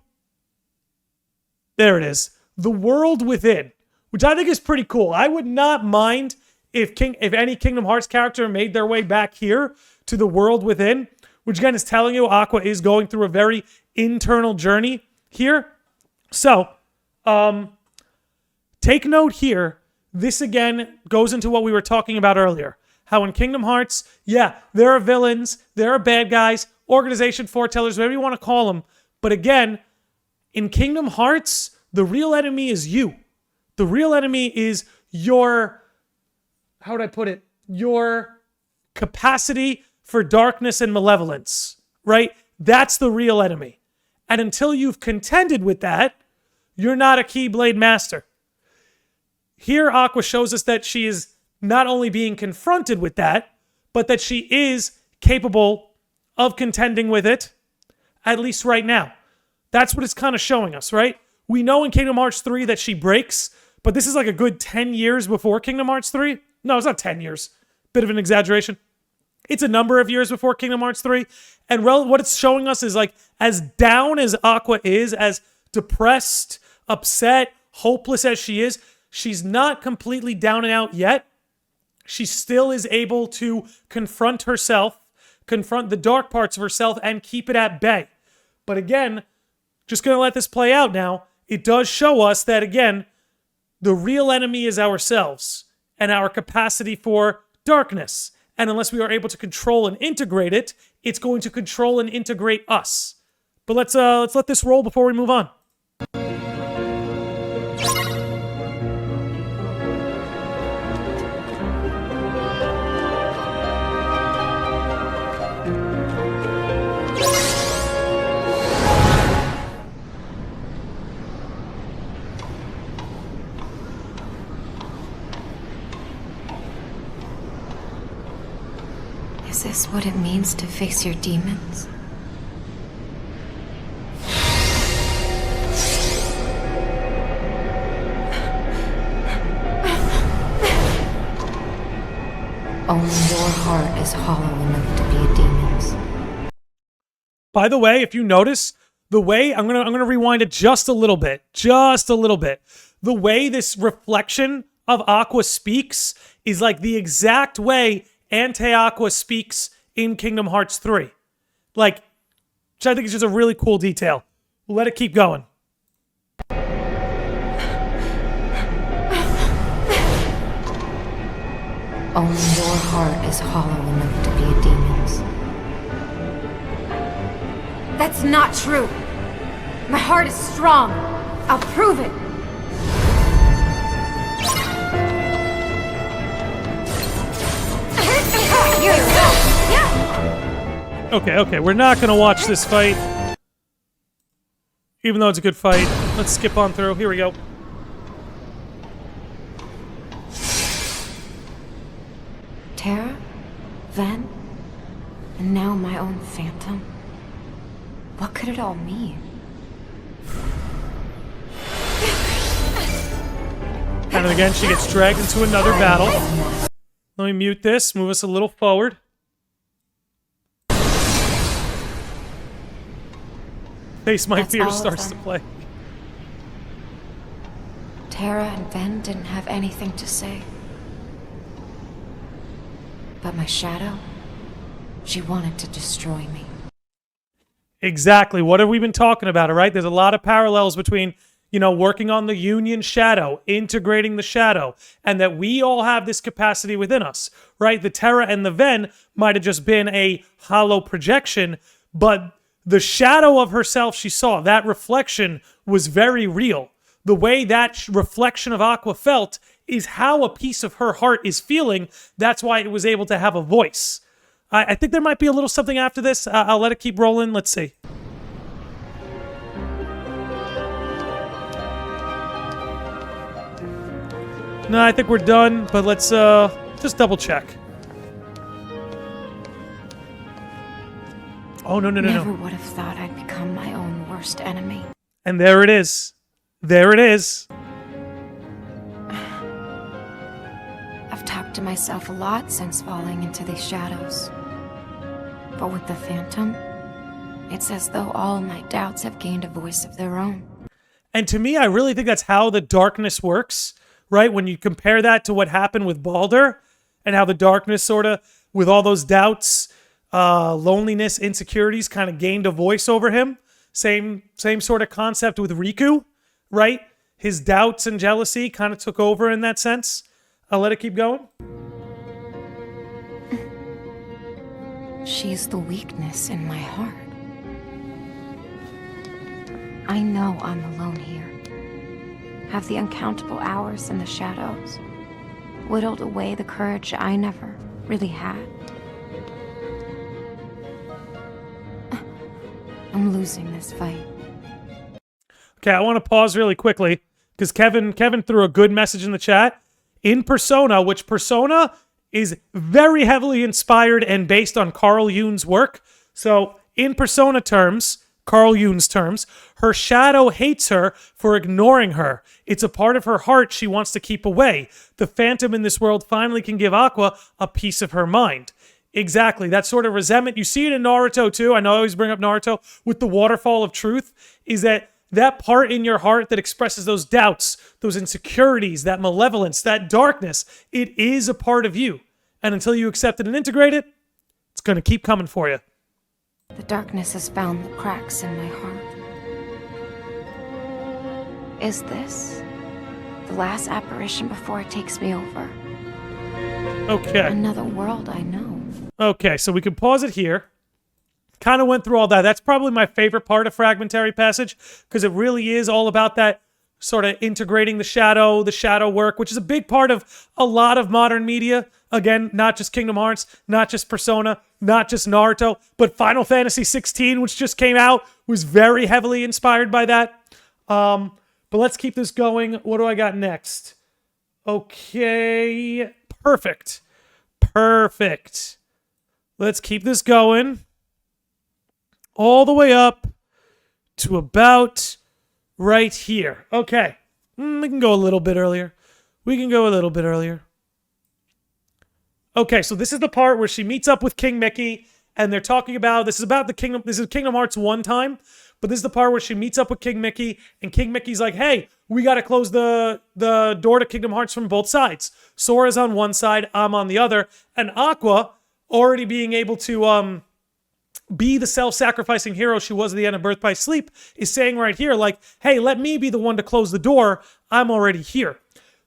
there it is, the world within, which I think is pretty cool. I would not mind if any Kingdom Hearts character made their way back here to the world within, which again is telling you Aqua is going through a very internal journey here. So, take note here. This again goes into what we were talking about earlier. How in Kingdom Hearts, yeah, there are villains, there are bad guys, organization foretellers, whatever you want to call them. But again, in Kingdom Hearts, the real enemy is you. The real enemy is your, how would I put it? Your capacity for darkness and malevolence, right? That's the real enemy. And until you've contended with that, you're not a Keyblade master. Here, Aqua shows us that she is not only being confronted with that, but that she is capable of contending with it, at least right now. That's what it's kind of showing us, right? We know in Kingdom Hearts 3 that she breaks, but this is like a good 10 years before Kingdom Hearts 3. No, it's not 10 years. Bit of an exaggeration. It's a number of years before Kingdom Hearts 3. And what it's showing us is like, as down as Aqua is, as depressed, upset, hopeless as she is, she's not completely down and out yet. She still is able to confront herself, confront the dark parts of herself, and keep it at bay. But again, just going to let this play out now. It does show us that, again, the real enemy is ourselves and our capacity for darkness. And unless we are able to control and integrate it, it's going to control and integrate us. But let's let this roll before we move on. Is this what it means to face your demons? Only your heart is hollow enough to be a demon's. By the way, if you notice, the way I'm gonna rewind it just a little bit. The way this reflection of Aqua speaks is like the exact way Ante-Aqua speaks in Kingdom Hearts 3. Like, which I think is just a really cool detail. We'll let it keep going. Only your heart is hollow enough to be a demon's. That's not true. My heart is strong. I'll prove it. Okay, we're not gonna watch this fight. Even though it's a good fight. Let's skip on through. Here we go. Terra, Ven, and now my own phantom. What could it all mean? And then again, she gets dragged into another battle. Let me mute this, move us a little forward. Face My That's Fear all of starts to them. play. Terra and Ven didn't have anything to say. But my shadow, she wanted to destroy me. Exactly. What have we been talking about, all right? There's a lot of parallels between, working on the Union shadow, integrating the shadow, and that we all have this capacity within us, right? The Terra and the Ven might have just been a hollow projection, but the shadow of herself she saw, that reflection was very real. The way that reflection of Aqua felt is how a piece of her heart is feeling. That's why it was able to have a voice. I think there might be a little something after this. I'll let it keep rolling. Let's see. No, I think we're done, but let's just double check. Oh, no. Never would have thought I'd become my own worst enemy. And there it is. There it is. I've talked to myself a lot since falling into these shadows. But with the Phantom, it's as though all my doubts have gained a voice of their own. And to me, I really think that's how the darkness works, right? When you compare that to what happened with Baldur, and how the darkness sort of, with all those doubts, loneliness, insecurities, kind of gained a voice over him. Same sort of concept with Riku, right? His doubts and jealousy kind of took over in that sense. I'll let it keep going. She's the weakness in my heart. I know I'm alone here. Have the uncountable hours in the shadows whittled away the courage I never really had? I'm losing this fight. Okay, I want to pause really quickly because Kevin threw a good message in the chat. In Persona, which Persona is very heavily inspired and based on Carl June's work. So in Persona terms, Carl June's terms, her shadow hates her for ignoring her. It's a part of her heart she wants to keep away. The phantom in this world finally can give Aqua a piece of her mind. Exactly, that sort of resentment. You see it in Naruto too. I know I always bring up Naruto with the waterfall of truth, is that part in your heart that expresses those doubts, those insecurities, that malevolence, that darkness, it is a part of you. And until you accept it and integrate it, it's going to keep coming for you. The darkness has found the cracks in my heart. Is this the last apparition before it takes me over? Okay. Another world I know. Okay, so we can pause it here. Kind of went through all that. That's probably my favorite part of Fragmentary Passage, because it really is all about that sort of integrating the shadow work, which is a big part of a lot of modern media. Again, not just Kingdom Hearts, not just Persona, not just Naruto, but Final Fantasy 16, which just came out, was very heavily inspired by that. But let's keep this going. What do I got next? Okay, perfect. Let's keep this going all the way up to about right here. Okay. We can go a little bit earlier. Okay, so this is the part where she meets up with King Mickey, and they're talking about, this is Kingdom Hearts 1 time, but this is the part where she meets up with King Mickey, and King Mickey's like, hey, we gotta close the door to Kingdom Hearts from both sides. Sora's on one side, I'm on the other, and Aqua, already being able to be the self-sacrificing hero she was at the end of Birth by Sleep, is saying right here, like, hey, let me be the one to close the door. I'm already here.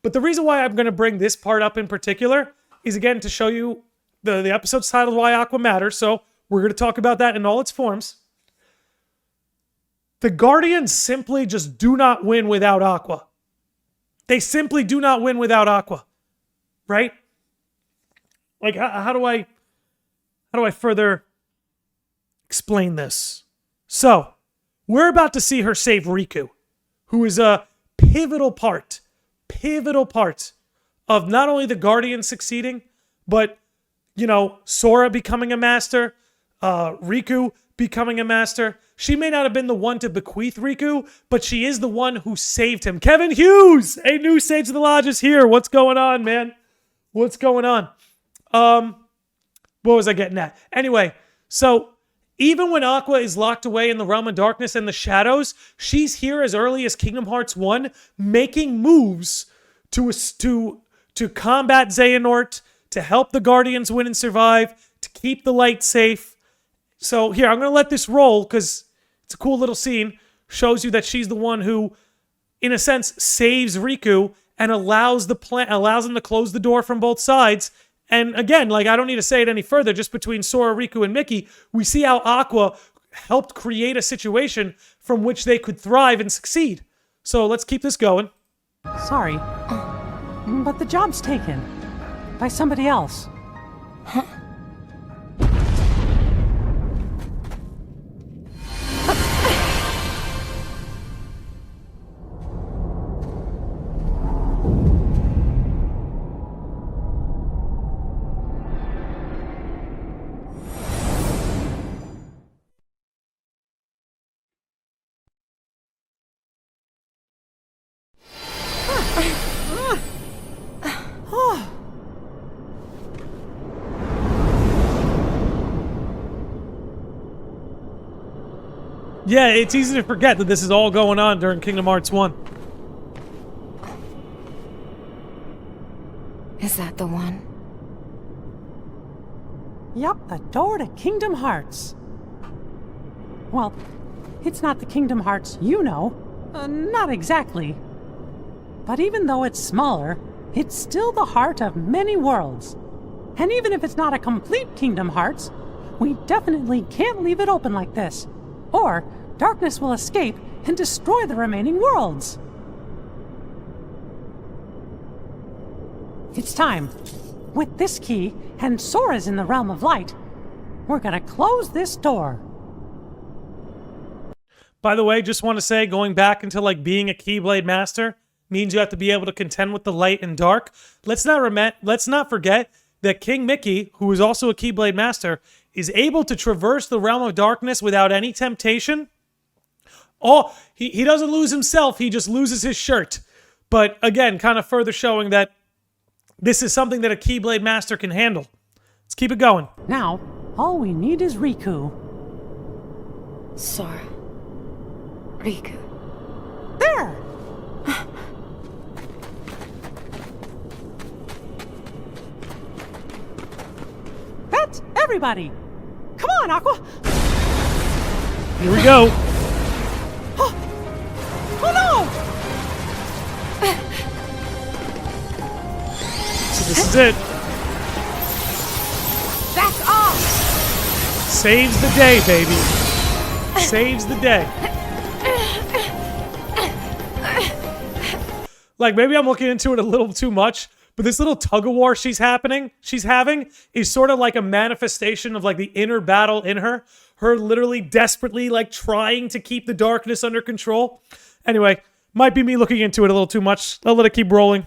But the reason why I'm going to bring this part up in particular is, again, to show you the episode's titled Why Aqua Matters, so we're going to talk about that in all its forms. The Guardians simply just do not win without Aqua. They simply do not win without Aqua. Right? Like, how do I further explain this? So, we're about to see her save Riku, who is a pivotal part of not only the Guardians succeeding, but, you know, Sora becoming a master, Riku becoming a master. She may not have been the one to bequeath Riku, but she is the one who saved him. Kevin Hughes, a new Sage of the Lodge, is here. What's going on, man? What's going on? What was I getting at? Anyway, so even when Aqua is locked away in the realm of darkness and the shadows, she's here as early as Kingdom Hearts 1, making moves to combat Xehanort, to help the Guardians win and survive, to keep the light safe. So here, I'm going to let this roll because it's a cool little scene. Shows you that she's the one who, in a sense, saves Riku and allows them to close the door from both sides. And again, like, I don't need to say it any further, just between Sora, Riku, and Mickey, we see how Aqua helped create a situation from which they could thrive and succeed. So let's keep this going. Sorry, but the job's taken by somebody else. Huh? Yeah, it's easy to forget that this is all going on during Kingdom Hearts 1. Is that the one? Yup, the door to Kingdom Hearts. Well, it's not the Kingdom Hearts you know. Not exactly. But even though it's smaller, it's still the heart of many worlds. And even if it's not a complete Kingdom Hearts, we definitely can't leave it open like this. Or darkness will escape and destroy the remaining worlds. It's time. With this key, and Sora's in the realm of light, we're gonna close this door. By the way, just want to say, going back into like being a Keyblade Master means you have to be able to contend with the light and dark. Let's not forget that King Mickey, who is also a Keyblade Master, is able to traverse the realm of darkness without any temptation. Oh, he doesn't lose himself, he just loses his shirt. But again, kind of further showing that this is something that a Keyblade Master can handle. Let's keep it going. Now, all we need is Riku. Sora. Riku. There! That's everybody! Come on, Aqua! Here we go. Oh no! So this is it. Back off! Saves the day, baby. Saves the day. Like, maybe I'm looking into it a little too much, but this little tug-of-war she's having is sort of like a manifestation of like the inner battle in her. Her literally desperately like trying to keep the darkness under control. Anyway, might be me looking into it a little too much. I'll let it keep rolling.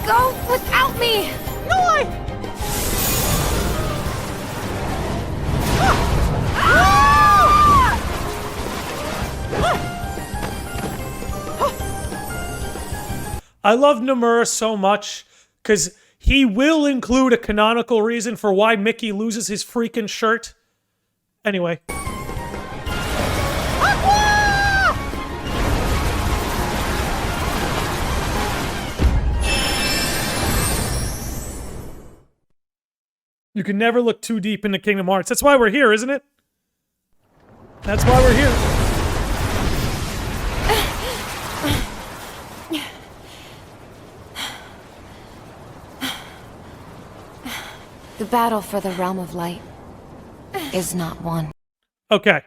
Go without me! No, I love Nomura so much because he will include a canonical reason for why Mickey loses his freaking shirt. Anyway. You can never look too deep into Kingdom Hearts. That's why we're here, isn't it? That's why we're here. The battle for the Realm of Light is not won. Okay,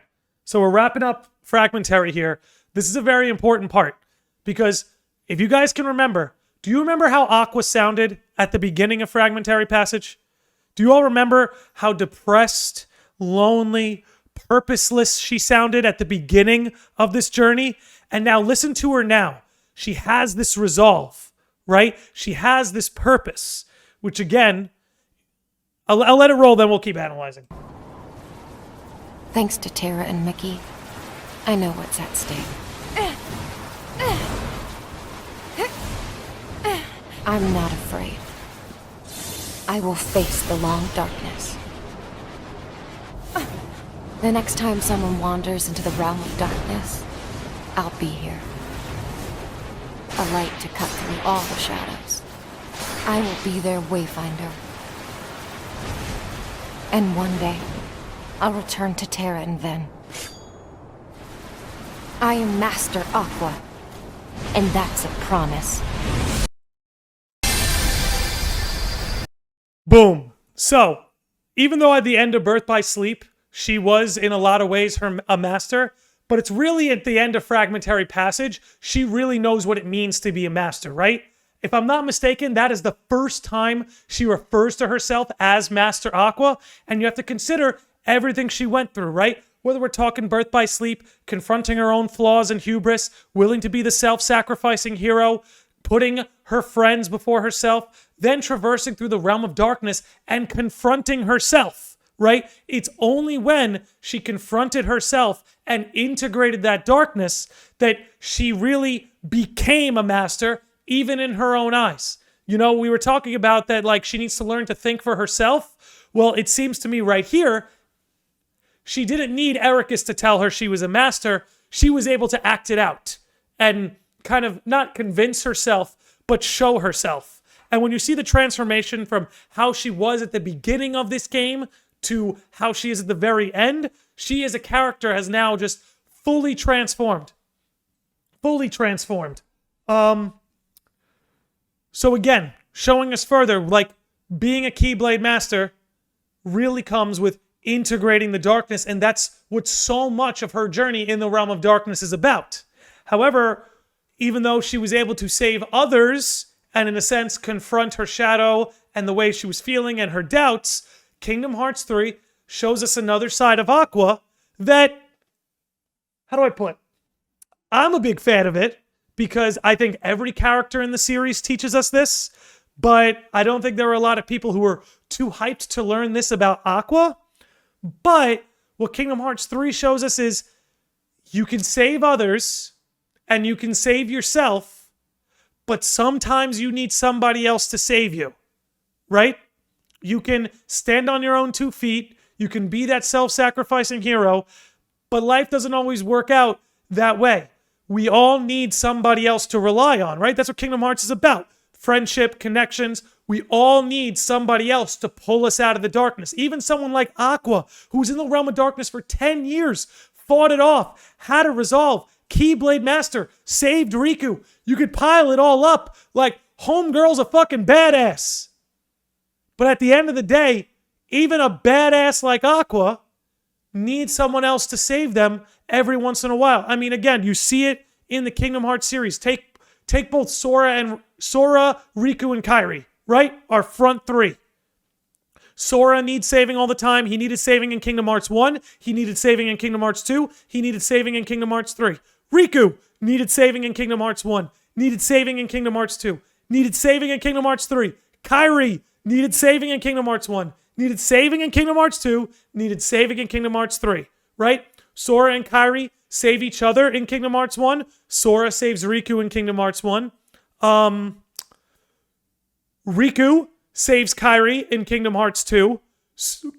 so we're wrapping up Fragmentary here. This is a very important part, because if you guys can remember, do you remember how Aqua sounded at the beginning of Fragmentary Passage? Do you all remember how depressed, lonely, purposeless she sounded at the beginning of this journey? And now listen to her now. She has this resolve, right? She has this purpose, which again, I'll let it roll, then we'll keep analyzing. Thanks to Terra and Mickey, I know what's at stake. I'm not afraid. I will face the long darkness. The next time someone wanders into the realm of darkness, I'll be here. A light to cut through all the shadows. I will be their wayfinder. And one day, I'll return to Terra and Ven. I am Master Aqua, and that's a promise. Boom. So, even though at the end of Birth by Sleep, she was in a lot of ways a master, but it's really at the end of Fragmentary Passage, she really knows what it means to be a master, right? If I'm not mistaken, that is the first time she refers to herself as Master Aqua, and you have to consider everything she went through, right? Whether we're talking Birth by Sleep, confronting her own flaws and hubris, willing to be the self-sacrificing hero, putting her friends before herself, then traversing through the realm of darkness and confronting herself, right? It's only when she confronted herself and integrated that darkness that she really became a master, even in her own eyes. You know, we were talking about that, like, she needs to learn to think for herself. Well, it seems to me right here, she didn't need Ericus to tell her she was a master. She was able to act it out and kind of not convince herself, but show herself. And when you see the transformation from how she was at the beginning of this game to how she is at the very end, she as a character has now just fully transformed. Fully transformed. So again, showing us further, like, being a Keyblade Master really comes with integrating the darkness, and that's what so much of her journey in the realm of darkness is about. However, even though she was able to save others, and in a sense confront her shadow and the way she was feeling and her doubts, Kingdom Hearts 3 shows us another side of Aqua that, how do I put? I'm a big fan of it because I think every character in the series teaches us this, but I don't think there are a lot of people who are too hyped to learn this about Aqua. But what Kingdom Hearts 3 shows us is you can save others and you can save yourself, but sometimes you need somebody else to save you, right? You can stand on your own 2 feet. You can be that self-sacrificing hero, but life doesn't always work out that way. We all need somebody else to rely on, right? That's what Kingdom Hearts is about. Friendship, connections. We all need somebody else to pull us out of the darkness. Even someone like Aqua, who's in the realm of darkness for 10 years, fought it off, had a resolve, Keyblade Master, saved Riku. You could pile it all up like Homegirl's a fucking badass. But at the end of the day, even a badass like Aqua needs someone else to save them every once in a while. I mean, again, you see it in the Kingdom Hearts series. Take both Sora, Riku, and Kairi, right? Our front 3. Sora needs saving all the time. He needed saving in Kingdom Hearts 1. He needed saving in Kingdom Hearts 2. He needed saving in Kingdom Hearts 3. Riku needed saving in Kingdom Hearts 1. Needed saving in Kingdom Hearts 2. Needed saving in Kingdom Hearts 3. Kairi needed saving in Kingdom Hearts 1. Needed saving in Kingdom Hearts 2. Needed saving in Kingdom Hearts 3. Right? Sora and Kairi save each other in Kingdom Hearts 1. Sora saves Riku in Kingdom Hearts 1. Riku saves Kairi in Kingdom Hearts 2.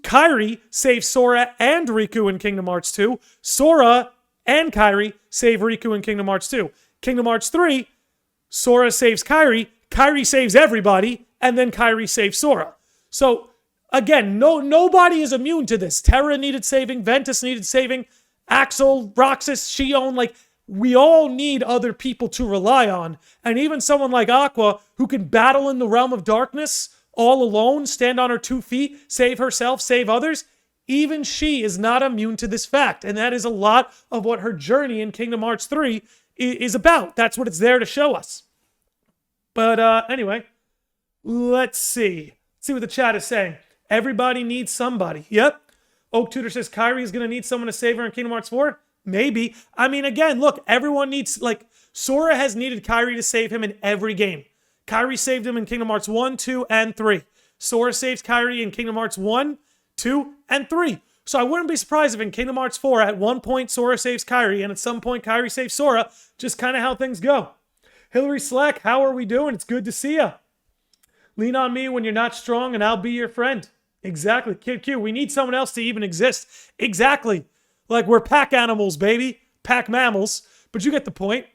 Kairi saves Sora and Riku in Kingdom Hearts 2. Sora and Kairi save Riku in Kingdom Hearts 2. Kingdom Hearts 3, Sora saves Kairi, Kairi saves everybody, and then Kairi saves Sora. So, again, nobody is immune to this. Terra needed saving, Ventus needed saving, Axel, Roxas, Xion, like, we all need other people to rely on. And even someone like Aqua, who can battle in the realm of darkness all alone, stand on her 2 feet, save herself, save others, even she is not immune to this fact. And that is a lot of what her journey in Kingdom Hearts 3 is about. That's what it's there to show us. But anyway, let's see. Let's see what the chat is saying. Everybody needs somebody. Yep. Oak Tutor says Kairi is going to need someone to save her in Kingdom Hearts 4. Maybe. I mean, again, look, everyone needs, like, Sora has needed Kairi to save him in every game. Kairi saved him in Kingdom Hearts 1, 2, and 3. Sora saves Kairi in Kingdom Hearts 1, 2, and 3. So I wouldn't be surprised if in Kingdom Hearts 4, at one point, Sora saves Kairi, and at some point, Kairi saves Sora. Just kind of how things go. Hillary Slack, how are we doing? It's good to see ya. Lean on me when you're not strong, and I'll be your friend. Exactly. Kid Q, we need someone else to even exist. Exactly. Like, we're pack animals, baby. Pack mammals. But you get the point.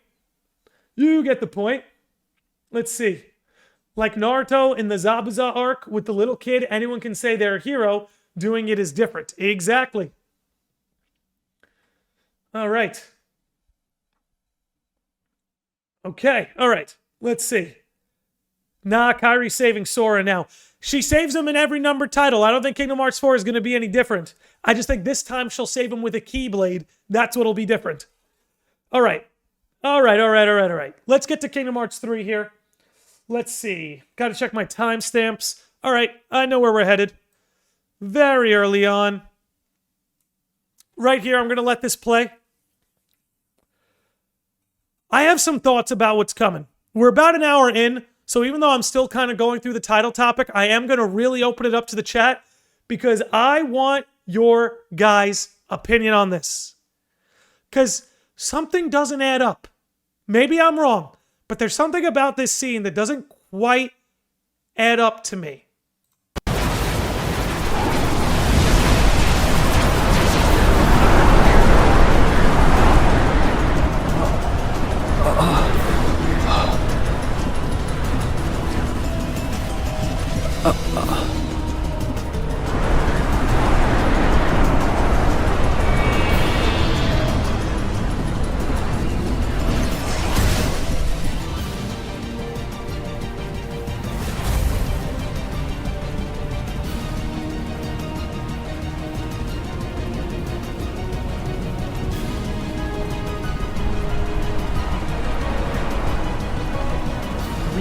You get the point. Let's see. Like Naruto in the Zabuza arc with the little kid, anyone can say they're a hero. Doing it is different. Exactly. All right. Okay. All right. Let's see. Nah, Kairi's saving Sora now. She saves him in every numbered title. I don't think Kingdom Hearts 4 is going to be any different. I just think this time she'll save him with a Keyblade. That's what'll be different. All right. All right. Let's get to Kingdom Hearts 3 here. Let's see. Got to check my timestamps. All right. I know where we're headed. Very early on. Right here, I'm going to let this play. I have some thoughts about what's coming. We're about an hour in, so even though I'm still kind of going through the title topic, I am going to really open it up to the chat because I want your guys' opinion on this. Because something doesn't add up. Maybe I'm wrong, but there's something about this scene that doesn't quite add up to me.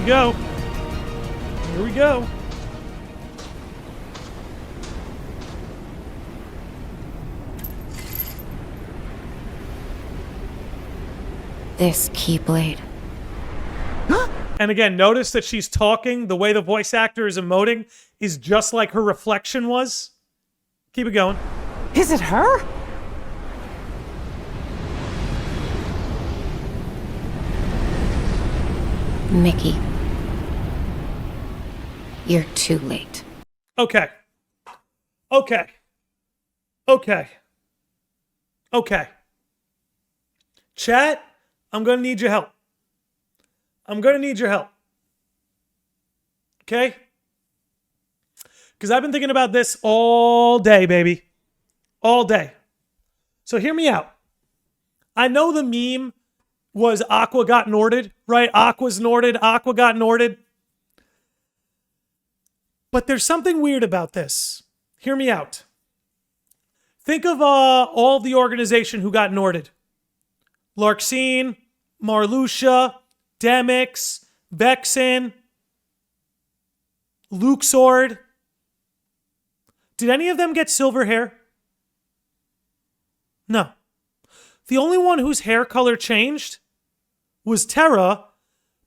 Here we go. this Keyblade. And again, notice that she's talking, the way the voice actor is emoting is just like her reflection was. Keep it going. Is it her? Mickey, you're too late. Okay. Okay. Okay. Okay. Chat, I'm going to need your help. I'm going to need your help. Okay? Because I've been thinking about this all day, baby. All day. So hear me out. I know the meme was Aqua got Norded, right? Aqua's Norded, Aqua got Norded. But there's something weird about this. Hear me out. Think of all the organization who got Norded. Larxene, Marluxia, Demyx, Vexen, Luxord. Did any of them get silver hair? No. The only one whose hair color changed was Terra,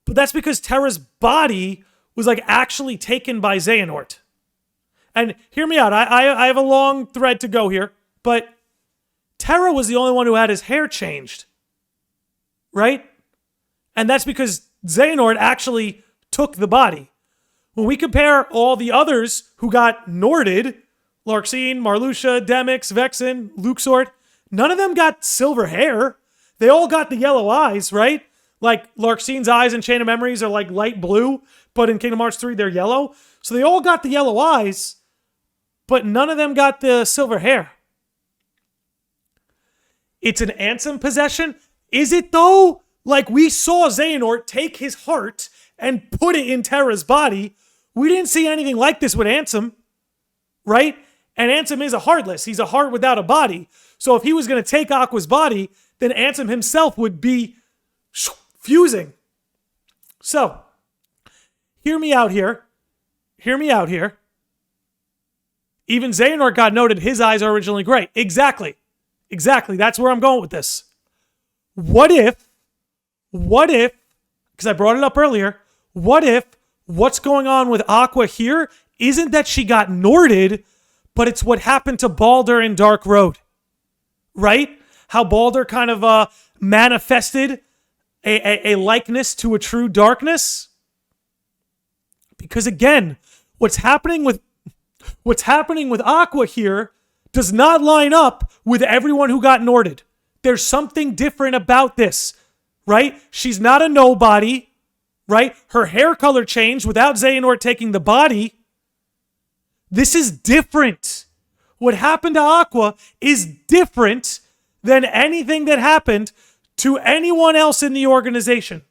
but that's because Terra's body was like actually taken by Xehanort. And hear me out, I have a long thread to go here, but Terra was the only one who had his hair changed. Right? And that's because Xehanort actually took the body. When we compare all the others who got Norded, Larxene, Marluxia, Demyx, Vexen, Luxord, none of them got silver hair. They all got the yellow eyes, right? Like Larxene's eyes in Chain of Memories are like light blue, but in Kingdom Hearts 3 they're yellow. So they all got the yellow eyes, but none of them got the silver hair. It's an Ansem possession. Is it though? Like we saw Xehanort take his heart and put it in Terra's body. We didn't see anything like this with Ansem, right? And Ansem is a heartless. He's a heart without a body. So if he was going to take Aqua's body, then Ansem himself would be fusing. So, hear me out here. Hear me out here. Even Xehanort got noted his eyes are originally gray. Exactly. Exactly. That's where I'm going with this. What if, because I brought it up earlier, what if what's going on with Aqua here isn't that she got Norded, but it's what happened to Baldur in Dark Road? Right? How Baldur kind of manifested a likeness to a true darkness? Because again, what's happening with Aqua here does not line up with everyone who got Norded. There's something different about this, right? She's not a nobody, right? Her hair color changed without Xehanort taking the body. This is different. What happened to Aqua is different than anything that happened to anyone else in the organization.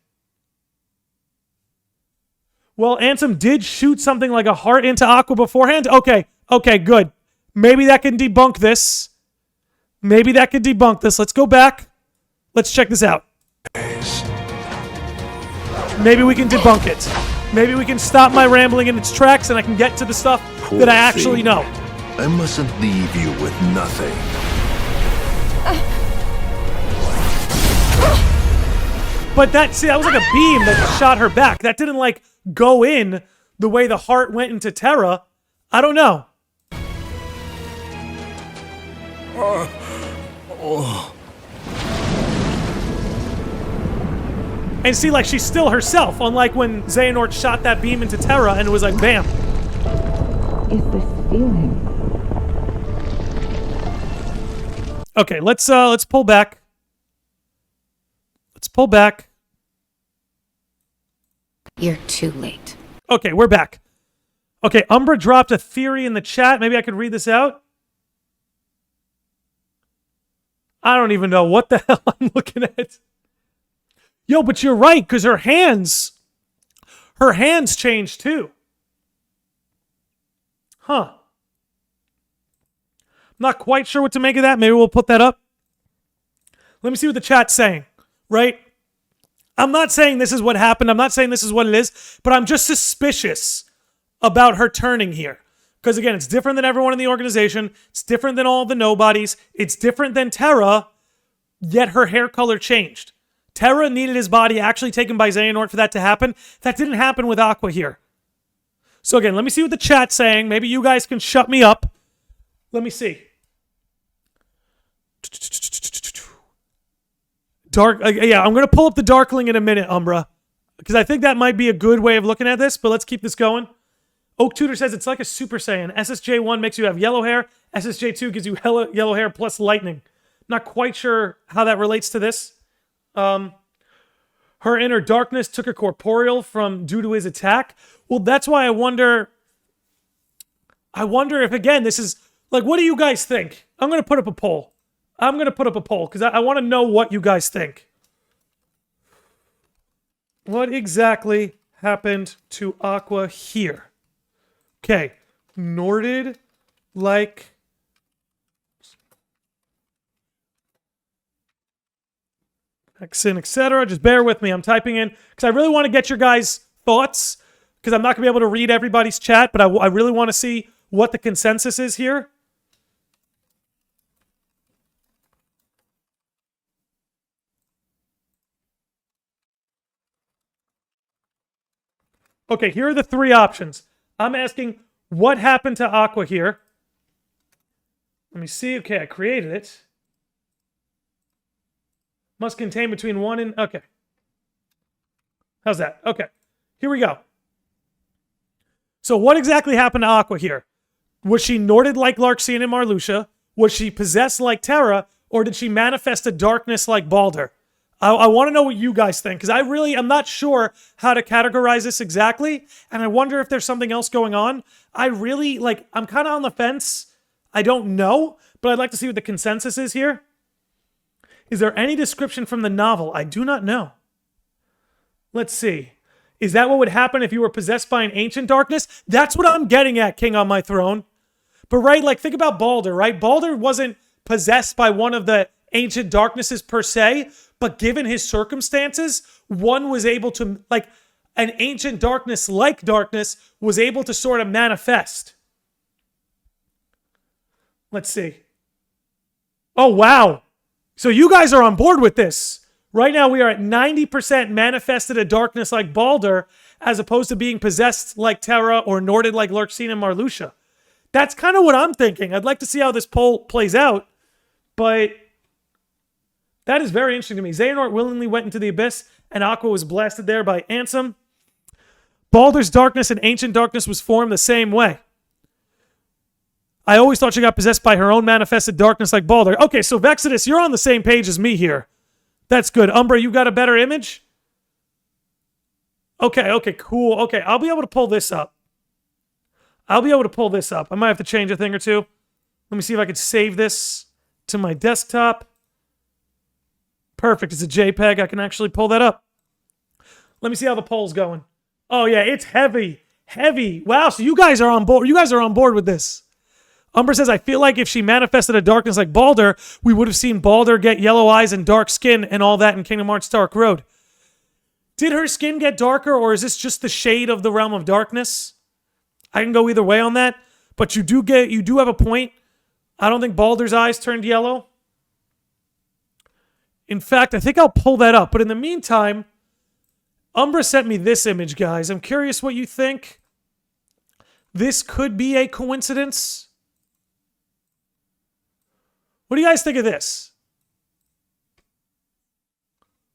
Well, Ansem did shoot something like a heart into Aqua beforehand. Okay, good. Maybe that can debunk this. Let's go back. Let's check this out. Maybe we can debunk it. Maybe we can stop my rambling in its tracks and I can get to the stuff that I actually know. I mustn't leave you with nothing. But that was like a beam that shot her back. That didn't like go in the way the heart went into Terra. I don't know. And see, like, she's still herself, unlike when Xehanort shot that beam into Terra and it was like, bam. Is this feeling? Okay, let's pull back. You're too late. Okay, we're back. Okay, Umbra dropped a theory in the chat. Maybe I could read this out. I don't even know what the hell I'm looking at. Yo, but you're right, because her hands changed too. Huh. I'm not quite sure what to make of that. Maybe we'll put that up. Let me see what the chat's saying, right? I'm not saying this is what happened. I'm not saying this is what it is, but I'm just suspicious about her turning here. Because again, it's different than everyone in the organization. It's different than all the nobodies. It's different than Terra, yet her hair color changed. Terra needed his body actually taken by Xehanort for that to happen. That didn't happen with Aqua here. So again, let me see what the chat's saying. Maybe you guys can shut me up. Let me see. Yeah, I'm going to pull up the Darkling in a minute, Umbra. Because I think that might be a good way of looking at this, but let's keep this going. Oak Tutor says it's like a Super Saiyan. SSJ1 makes you have yellow hair. SSJ2 gives you yellow hair plus lightning. Not quite sure how that relates to this. Her inner darkness took her corporeal due to his attack. Well, that's why I wonder if, again, this is... Like, what do you guys think? I'm going to put up a poll. Because I want to know what you guys think. What exactly happened to Aqua here? Okay. Norded like... Exin, etc. Just bear with me. I'm typing in. Because I really want to get your guys' thoughts. Because I'm not going to be able to read everybody's chat. But I really want to see what the consensus is here. Okay, here are the three options. I'm asking, what happened to Aqua here? Let me see. Okay, I created it. Must contain between 1 and... Okay. How's that? Okay. Here we go. So what exactly happened to Aqua here? Was she Norded like Larxian and Marluxia? Was she possessed like Terra? Or did she manifest a darkness like Balder? I want to know what you guys think, because I'm not sure how to categorize this exactly, and I wonder if there's something else going on. I'm kind of on the fence. I don't know, but I'd like to see what the consensus is here. Is there any description from the novel? I do not know. Let's see. Is that what would happen if you were possessed by an ancient darkness? That's what I'm getting at, King on my throne. But right, like, think about Balder, right? Balder wasn't possessed by one of the ancient darknesses per se, but given his circumstances, one was able to, like, an ancient darkness like darkness was able to sort of manifest. Let's see. Oh, wow. So you guys are on board with this. Right now we are at 90% manifested a darkness like Balder, as opposed to being possessed like Terra or Norded like Larxian and Marluxia. That's kind of what I'm thinking. I'd like to see how this poll plays out, but that is very interesting to me. Xehanort willingly went into the abyss, and Aqua was blasted there by Ansem. Balder's darkness and ancient darkness was formed the same way. I always thought she got possessed by her own manifested darkness like Balder. Okay, so Vexidus, you're on the same page as me here. That's good. Umbra, you got a better image? Okay, cool. Okay, I'll be able to pull this up. I might have to change a thing or two. Let me see if I can save this to my desktop. Perfect. It's a JPEG. I can actually pull that up. Let me see how the poll's going. Oh, yeah, it's heavy. Heavy. Wow, so you guys are on board. You guys are on board with this. Umber says, I feel like if she manifested a darkness like Balder, we would have seen Balder get yellow eyes and dark skin and all that in Kingdom Hearts Dark Road. Did her skin get darker, or is this just the shade of the Realm of Darkness? I can go either way on that, but you do have a point. I don't think Balder's eyes turned yellow. In fact, I think I'll pull that up. But in the meantime, Umbra sent me this image, guys. I'm curious what you think. This could be a coincidence. What do you guys think of this?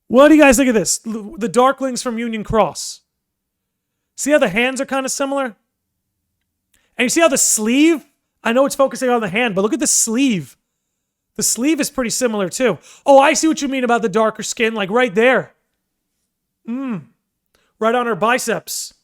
What do you guys think of this? The Darklings from Union Cross. See how the hands are kind of similar? And you see how the sleeve? I know it's focusing on the hand, but look at the sleeve. The sleeve is pretty similar too. Oh, I see what you mean about the darker skin, like right there. Right on her biceps.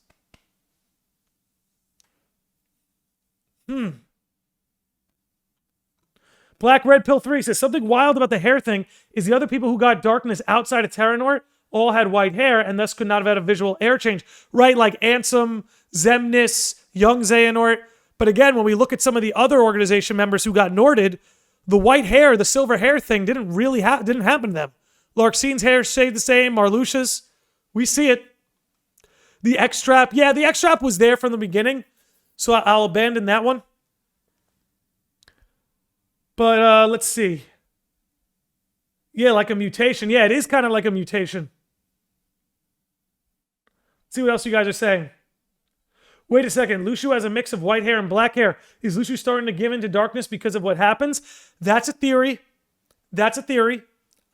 Black Red Pill 3 says, something wild about the hair thing is the other people who got darkness outside of Terranort all had white hair and thus could not have had a visual air change. Right, like Ansem, Xemnas, young Xehanort. But again, when we look at some of the other organization members who got Norded, the white hair, the silver hair thing didn't happen to them. Larxine's hair stayed the same, Marluxia's. We see it. The X-Strap, yeah, the X-Strap was there from the beginning, so I'll abandon that one. But let's see. Yeah, like a mutation. Yeah, it is kind of like a mutation. Let's see what else you guys are saying. Wait a second. Lucio has a mix of white hair and black hair. Is Lucio starting to give into darkness because of what happens? That's a theory. That's a theory.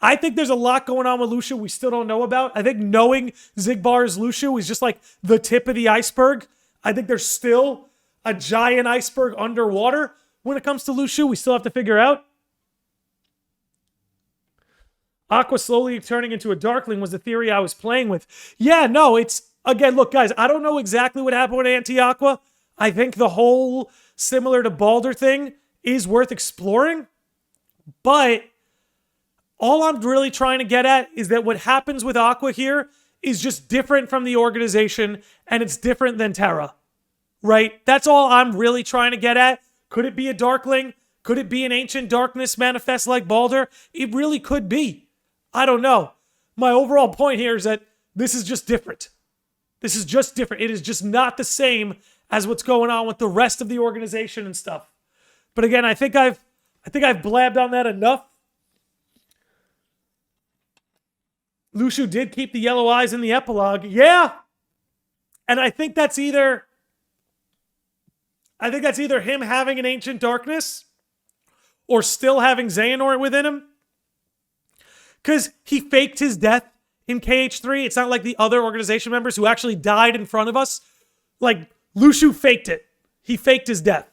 I think there's a lot going on with Lucio we still don't know about. I think knowing Xigbar's Lucio is just like the tip of the iceberg. I think there's still a giant iceberg underwater when it comes to Lucio. We still have to figure out. Aqua slowly turning into a Darkling was the theory I was playing with. Yeah, no, it's... Again, look, guys, I don't know exactly what happened with Anti-Aqua. I think the whole similar to Balder thing is worth exploring. But all I'm really trying to get at is that what happens with Aqua here is just different from the organization, and it's different than Terra. Right? That's all I'm really trying to get at. Could it be a Darkling? Could it be an ancient darkness manifest like Balder? It really could be. I don't know. My overall point here is that this is just different. This is just different. It is just not the same as what's going on with the rest of the organization and stuff. But again, I think I've blabbed on that enough. Lucio did keep the yellow eyes in the epilogue. Yeah. And I think that's either him having an ancient darkness or still having Xehanort within him. Because he faked his death in KH3. It's not like the other organization members who actually died in front of us. Like, Lucio faked it. He faked his death.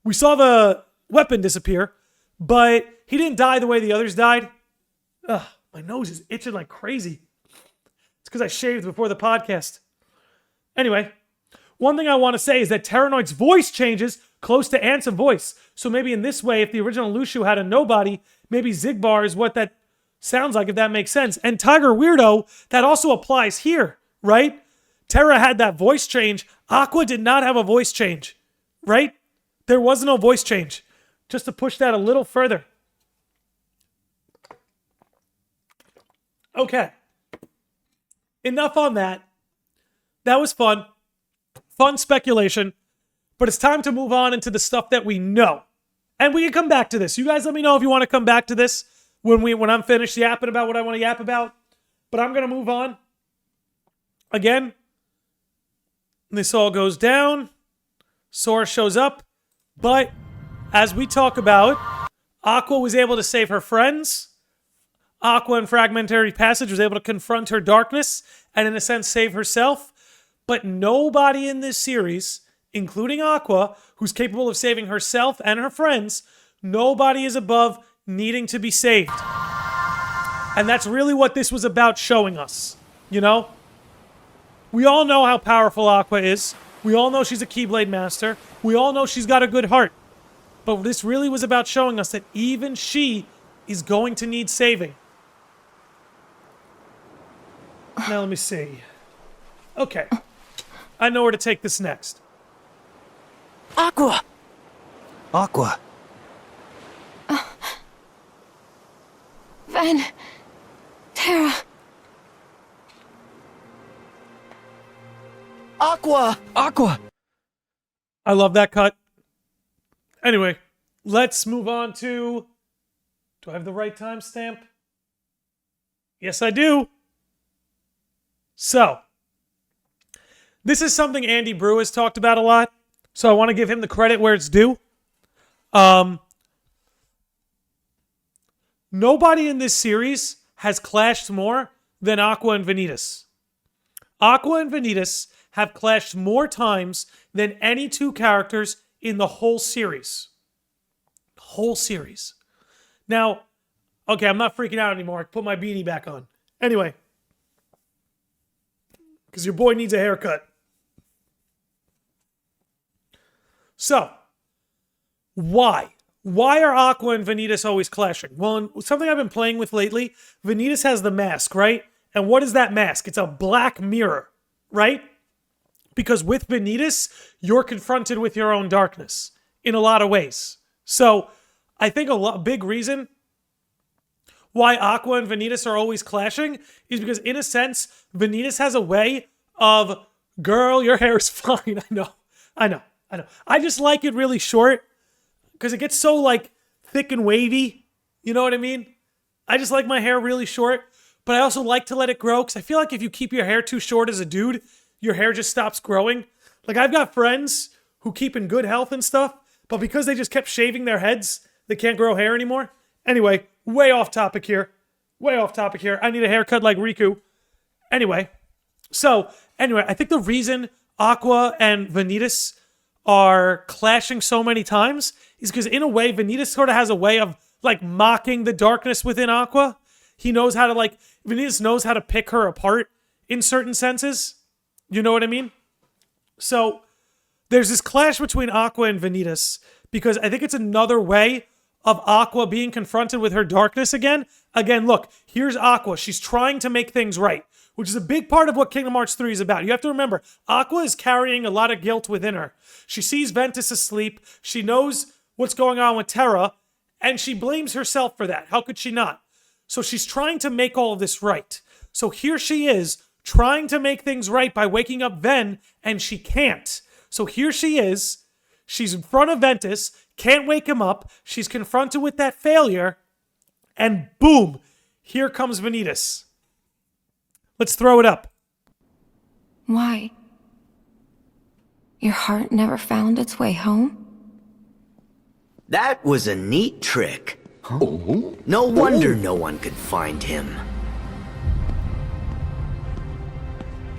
We saw the weapon disappear, but he didn't die the way the others died. Ugh, my nose is itching like crazy. It's because I shaved before the podcast. Anyway, one thing I want to say is that Terranoid's voice changes close to Ansem voice. So maybe in this way, if the original Lucio had a nobody, maybe Xigbar is what that sounds like, if that makes sense. And Tiger Weirdo, that also applies here, right? Terra had that voice change. Aqua did not have a voice change, right? There was no voice change. Just to push that a little further. Okay. Enough on that. That was fun. Fun speculation. But it's time to move on into the stuff that we know. And we can come back to this. You guys let me know if you want to come back to this when I'm finished yapping about what I want to yap about. But I'm going to move on. Again, this all goes down. Sora shows up. But as we talk about, Aqua was able to save her friends. Aqua in Fragmentary Passage was able to confront her darkness and in a sense save herself. But nobody in this series, including Aqua, who's capable of saving herself and her friends, nobody is above needing to be saved. And that's really what this was about showing us, you know? We all know how powerful Aqua is. We all know she's a Keyblade Master. We all know she's got a good heart. But this really was about showing us that even she is going to need saving. Now let me see. Okay. I know where to take this next. Aqua! Aqua. Terra. Aqua! Aqua! I love that cut. Anyway, let's move on to... Do I have the right timestamp? Yes, I do. So, this is something Andy Brew has talked about a lot, so I want to give him the credit where it's due. Nobody in this series has clashed more than Aqua and Vanitas. Aqua and Vanitas have clashed more times than any two characters in the whole series. Whole series. Now, okay, I'm not freaking out anymore. I put my beanie back on. Anyway, because your boy needs a haircut. So, why? Why are Aqua and Vanitas always clashing? Well, something I've been playing with lately, Vanitas has the mask, right? And what is that mask? It's a black mirror, right? Because with Vanitas, you're confronted with your own darkness in a lot of ways. So, I think a big reason why Aqua and Vanitas are always clashing is because, in a sense, Vanitas has a way of, girl, your hair is fine. I know. I just like it really short because it gets so, like, thick and wavy. You know what I mean? I just like my hair really short, but I also like to let it grow because I feel like if you keep your hair too short as a dude, your hair just stops growing. Like, I've got friends who keep in good health and stuff, but because they just kept shaving their heads, they can't grow hair anymore. Anyway, way off topic here. Way off topic here. I need a haircut like Riku. Anyway, I think the reason Aqua and Vanitas are clashing so many times is because, in a way, Vanitas sort of has a way of, like, mocking the darkness within Aqua. He knows how to, like, Vanitas knows how to pick her apart in certain senses. You know what I mean? So, there's this clash between Aqua and Vanitas because I think it's another way of Aqua being confronted with her darkness again. Again, look, here's Aqua. She's trying to make things right, which is a big part of what Kingdom Hearts 3 is about. You have to remember, Aqua is carrying a lot of guilt within her. She sees Ventus asleep. She knows what's going on with Terra, and she blames herself for that. How could she not? So she's trying to make all of this right. So here she is, trying to make things right by waking up Ven, and she can't. So here she is. She's in front of Ventus, can't wake him up. She's confronted with that failure, and boom, here comes Vanitas. Let's throw it up. Why? Your heart never found its way home? That was a neat trick. No wonder no one could find him.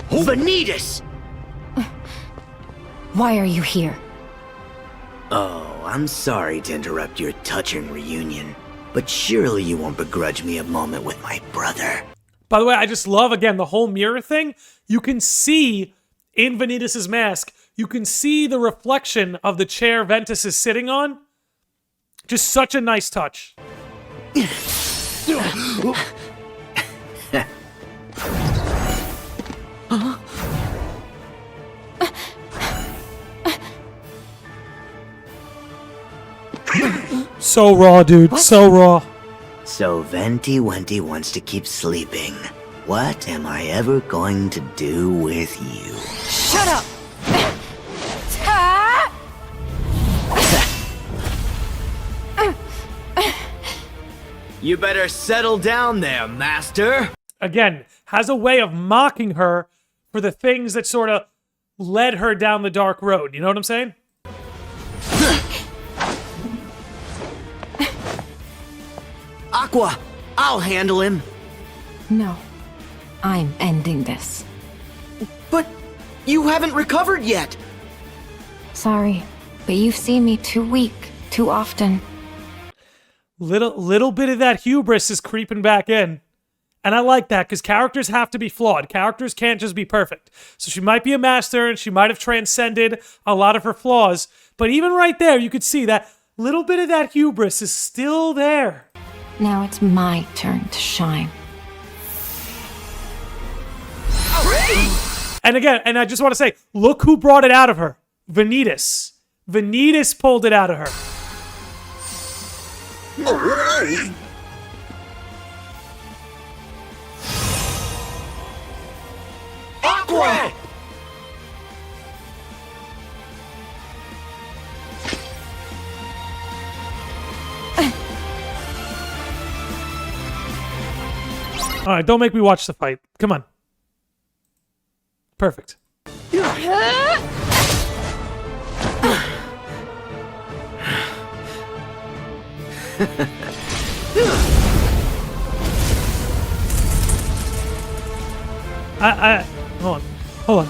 Vanitas! Why are you here? Oh, I'm sorry to interrupt your touching reunion, but surely you won't begrudge me a moment with my brother. By the way, I just love, again, the whole mirror thing. You can see in Vanitas' mask, you can see the reflection of the chair Ventus is sitting on. Just such a nice touch. So raw, dude. What? So raw. So Venti Wenti wants to keep sleeping. What am I ever going to do with you? Shut up! You better settle down there, master. Again, has a way of mocking her for the things that sort of led her down the dark road. You know what I'm saying? Aqua, I'll handle him. No, I'm ending this. But you haven't recovered yet. Sorry, but you've seen me too weak, too often. Little bit of that hubris is creeping back in. And I like that, because characters have to be flawed. Characters can't just be perfect. So she might be a master, and she might have transcended a lot of her flaws. But even right there, you could see that little bit of that hubris is still there. Now it's my turn to shine. And again, and I just want to say, look who brought it out of her. Vanitas. Vanitas pulled it out of her. Aqua! All right, don't make me watch the fight. Come on. Perfect. Hold on.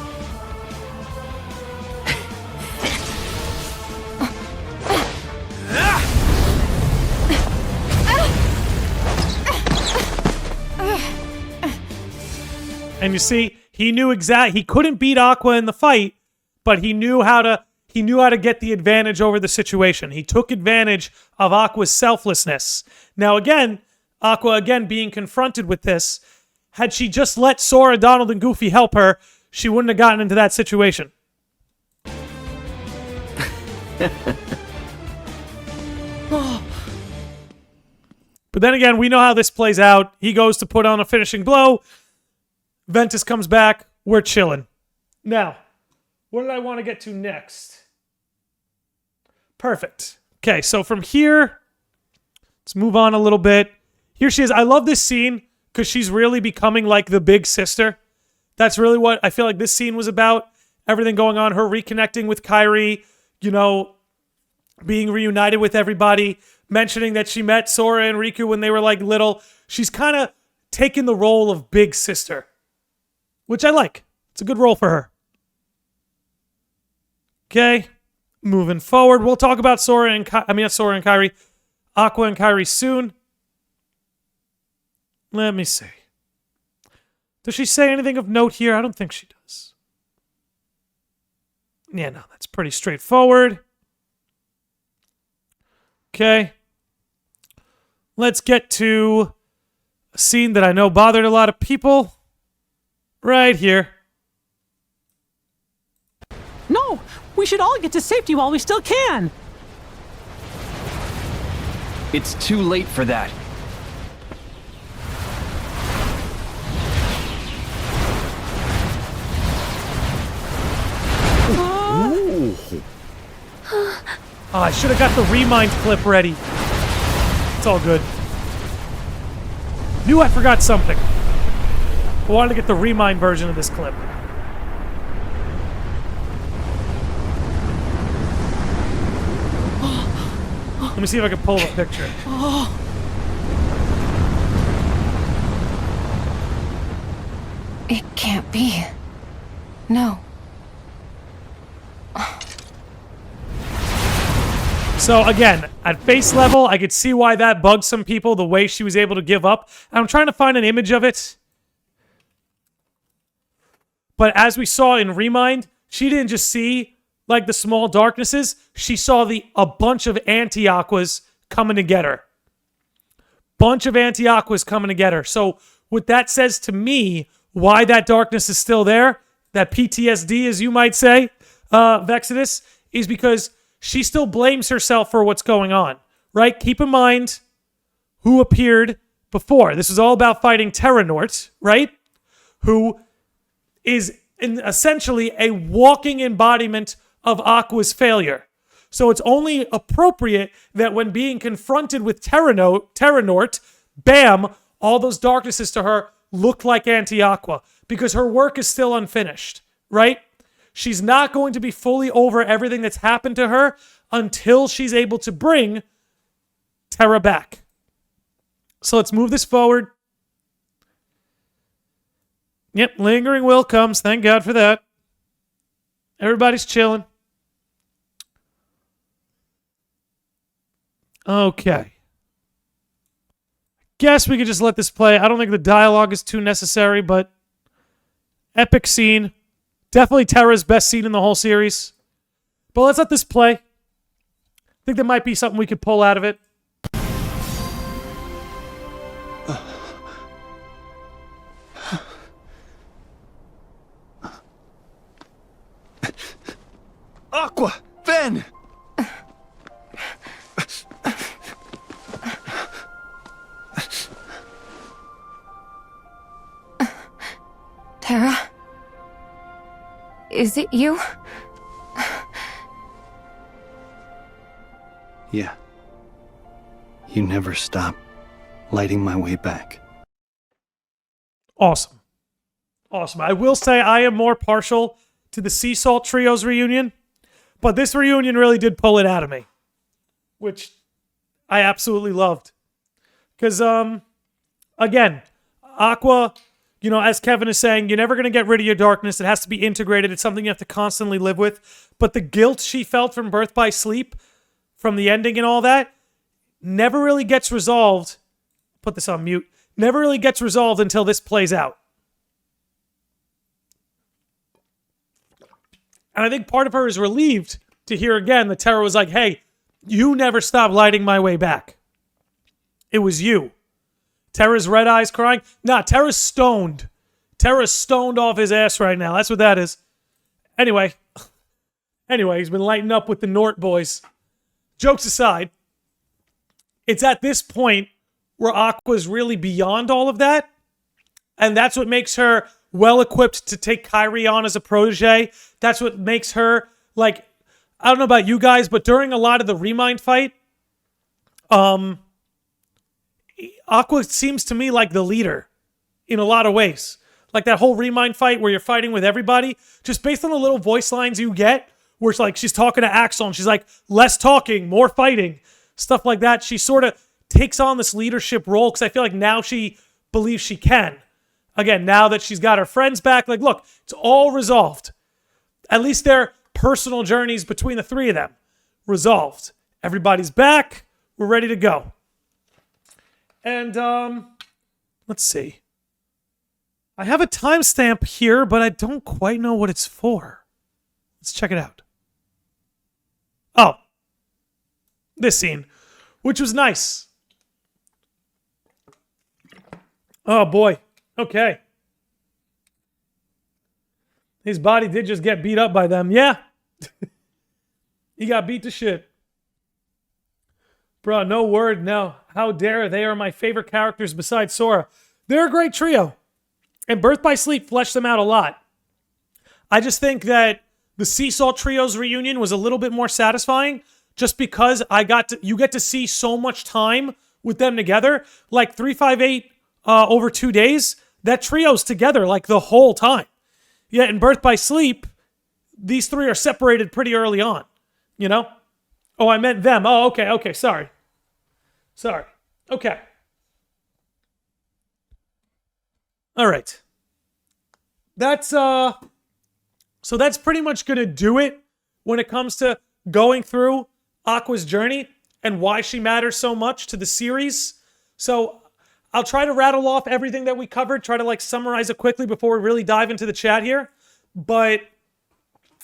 And you see, he knew he couldn't beat Aqua in the fight, but he knew how to get the advantage over the situation. He took advantage of Aqua's selflessness. Now again, Aqua being confronted with this, had she just let Sora, Donald, and Goofy help her, she wouldn't have gotten into that situation. But then again, we know how this plays out. He goes to put on a finishing blow. Ventus comes back. We're chilling. Now, what did I want to get to next? Perfect. Okay, so from here, let's move on a little bit. here she is. I love this scene because she's really becoming like the big sister. That's really what I feel like this scene was about. Everything going on, her reconnecting with Kairi, you know, being reunited with everybody, mentioning that she met Sora and Riku when they were like little. She's kind of taken the role of big sister, which I like. It's a good role for her. Okay, moving forward, we'll talk about Sora and Kairi, Aqua and Kairi soon. Let me see. Does she say anything of note here? I don't think she does. Yeah, no, that's pretty straightforward. Okay. Let's get to a scene that I know bothered a lot of people. Right here. No! We should all get to safety while we still can! It's too late for that. Oh, I should have got the Remind clip ready. It's all good. Knew I forgot something. I wanted to get the Remind version of this clip. Let me see if I can pull up a picture. It can't be. No. So again, at face level, I could see why that bugged some people, the way she was able to give up. And I'm trying to find an image of it. But as we saw in Remind, she didn't just see like the small darknesses. She saw a bunch of anti-Aquas coming to get her. Bunch of anti-Aquas coming to get her. So what that says to me, why that darkness is still there, that PTSD, as you might say, Vexidus, is because she still blames herself for what's going on, right? Keep in mind who appeared before. This is all about fighting Terranort, right? Who is essentially a walking embodiment of Aqua's failure. So it's only appropriate that when being confronted with Terranort, bam, all those darknesses to her look like Anti-Aqua because her work is still unfinished, right? She's not going to be fully over everything that's happened to her until she's able to bring Terra back. So let's move this forward. Yep, lingering will comes. Thank God for that. Everybody's chilling. Okay. Guess we could just let this play. I don't think the dialogue is too necessary, but epic scene. Definitely Terra's best scene in the whole series. But let's let this play. I think there might be something we could pull out of it. Aqua! Ven! Terra? Is it you? Yeah. You never stop lighting my way back. Awesome. Awesome. I will say I am more partial to the Sea Salt Trio's reunion, but this reunion really did pull it out of me, which I absolutely loved. Because, again, Aqua, you know, as Kevin is saying, you're never going to get rid of your darkness. It has to be integrated. It's something you have to constantly live with. But the guilt she felt from Birth by Sleep, from the ending and all that, never really gets resolved. Put this on mute. Never really gets resolved until this plays out. And I think part of her is relieved to hear again that Terra was like, hey, you never stopped lighting my way back. It was you. Terra's red eyes crying. Nah, Terra's stoned. Terra's stoned off his ass right now. That's what that is. Anyway, he's been lighting up with the Nort boys. Jokes aside, it's at this point where Aqua's really beyond all of that. And that's what makes her well-equipped to take Kairi on as a protege. That's what makes her, like, I don't know about you guys, but during a lot of the Remind fight, Aqua seems to me like the leader in a lot of ways. Like that whole Remind fight where you're fighting with everybody, just based on the little voice lines you get, where it's like she's talking to Axel and she's like, less talking, more fighting, stuff like that. She sort of takes on this leadership role because I feel like now she believes she can. Again, now that she's got her friends back, like, look, it's all resolved. At least their personal journeys between the three of them resolved. Everybody's back. We're ready to go. And let's see. I have a timestamp here, but I don't quite know what it's for. Let's check it out. Oh. This scene, which was nice. Oh, boy. Okay. His body did just get beat up by them. Yeah. He got beat to shit. Bro, no word. No. How dare. They are my favorite characters besides Sora. They're a great trio. And Birth by Sleep fleshed them out a lot. I just think that the Sea Salt Trio's reunion was a little bit more satisfying just because you get to see so much time with them together. Like 358 over 2 days, that trio's together like the whole time. Yet in Birth by Sleep, these three are separated pretty early on, you know? Oh, I meant them. Oh, okay, sorry. Okay. All right. So that's pretty much going to do it when it comes to going through Aqua's journey and why she matters so much to the series. So I'll try to rattle off everything that we covered, try to summarize it quickly before we really dive into the chat here. But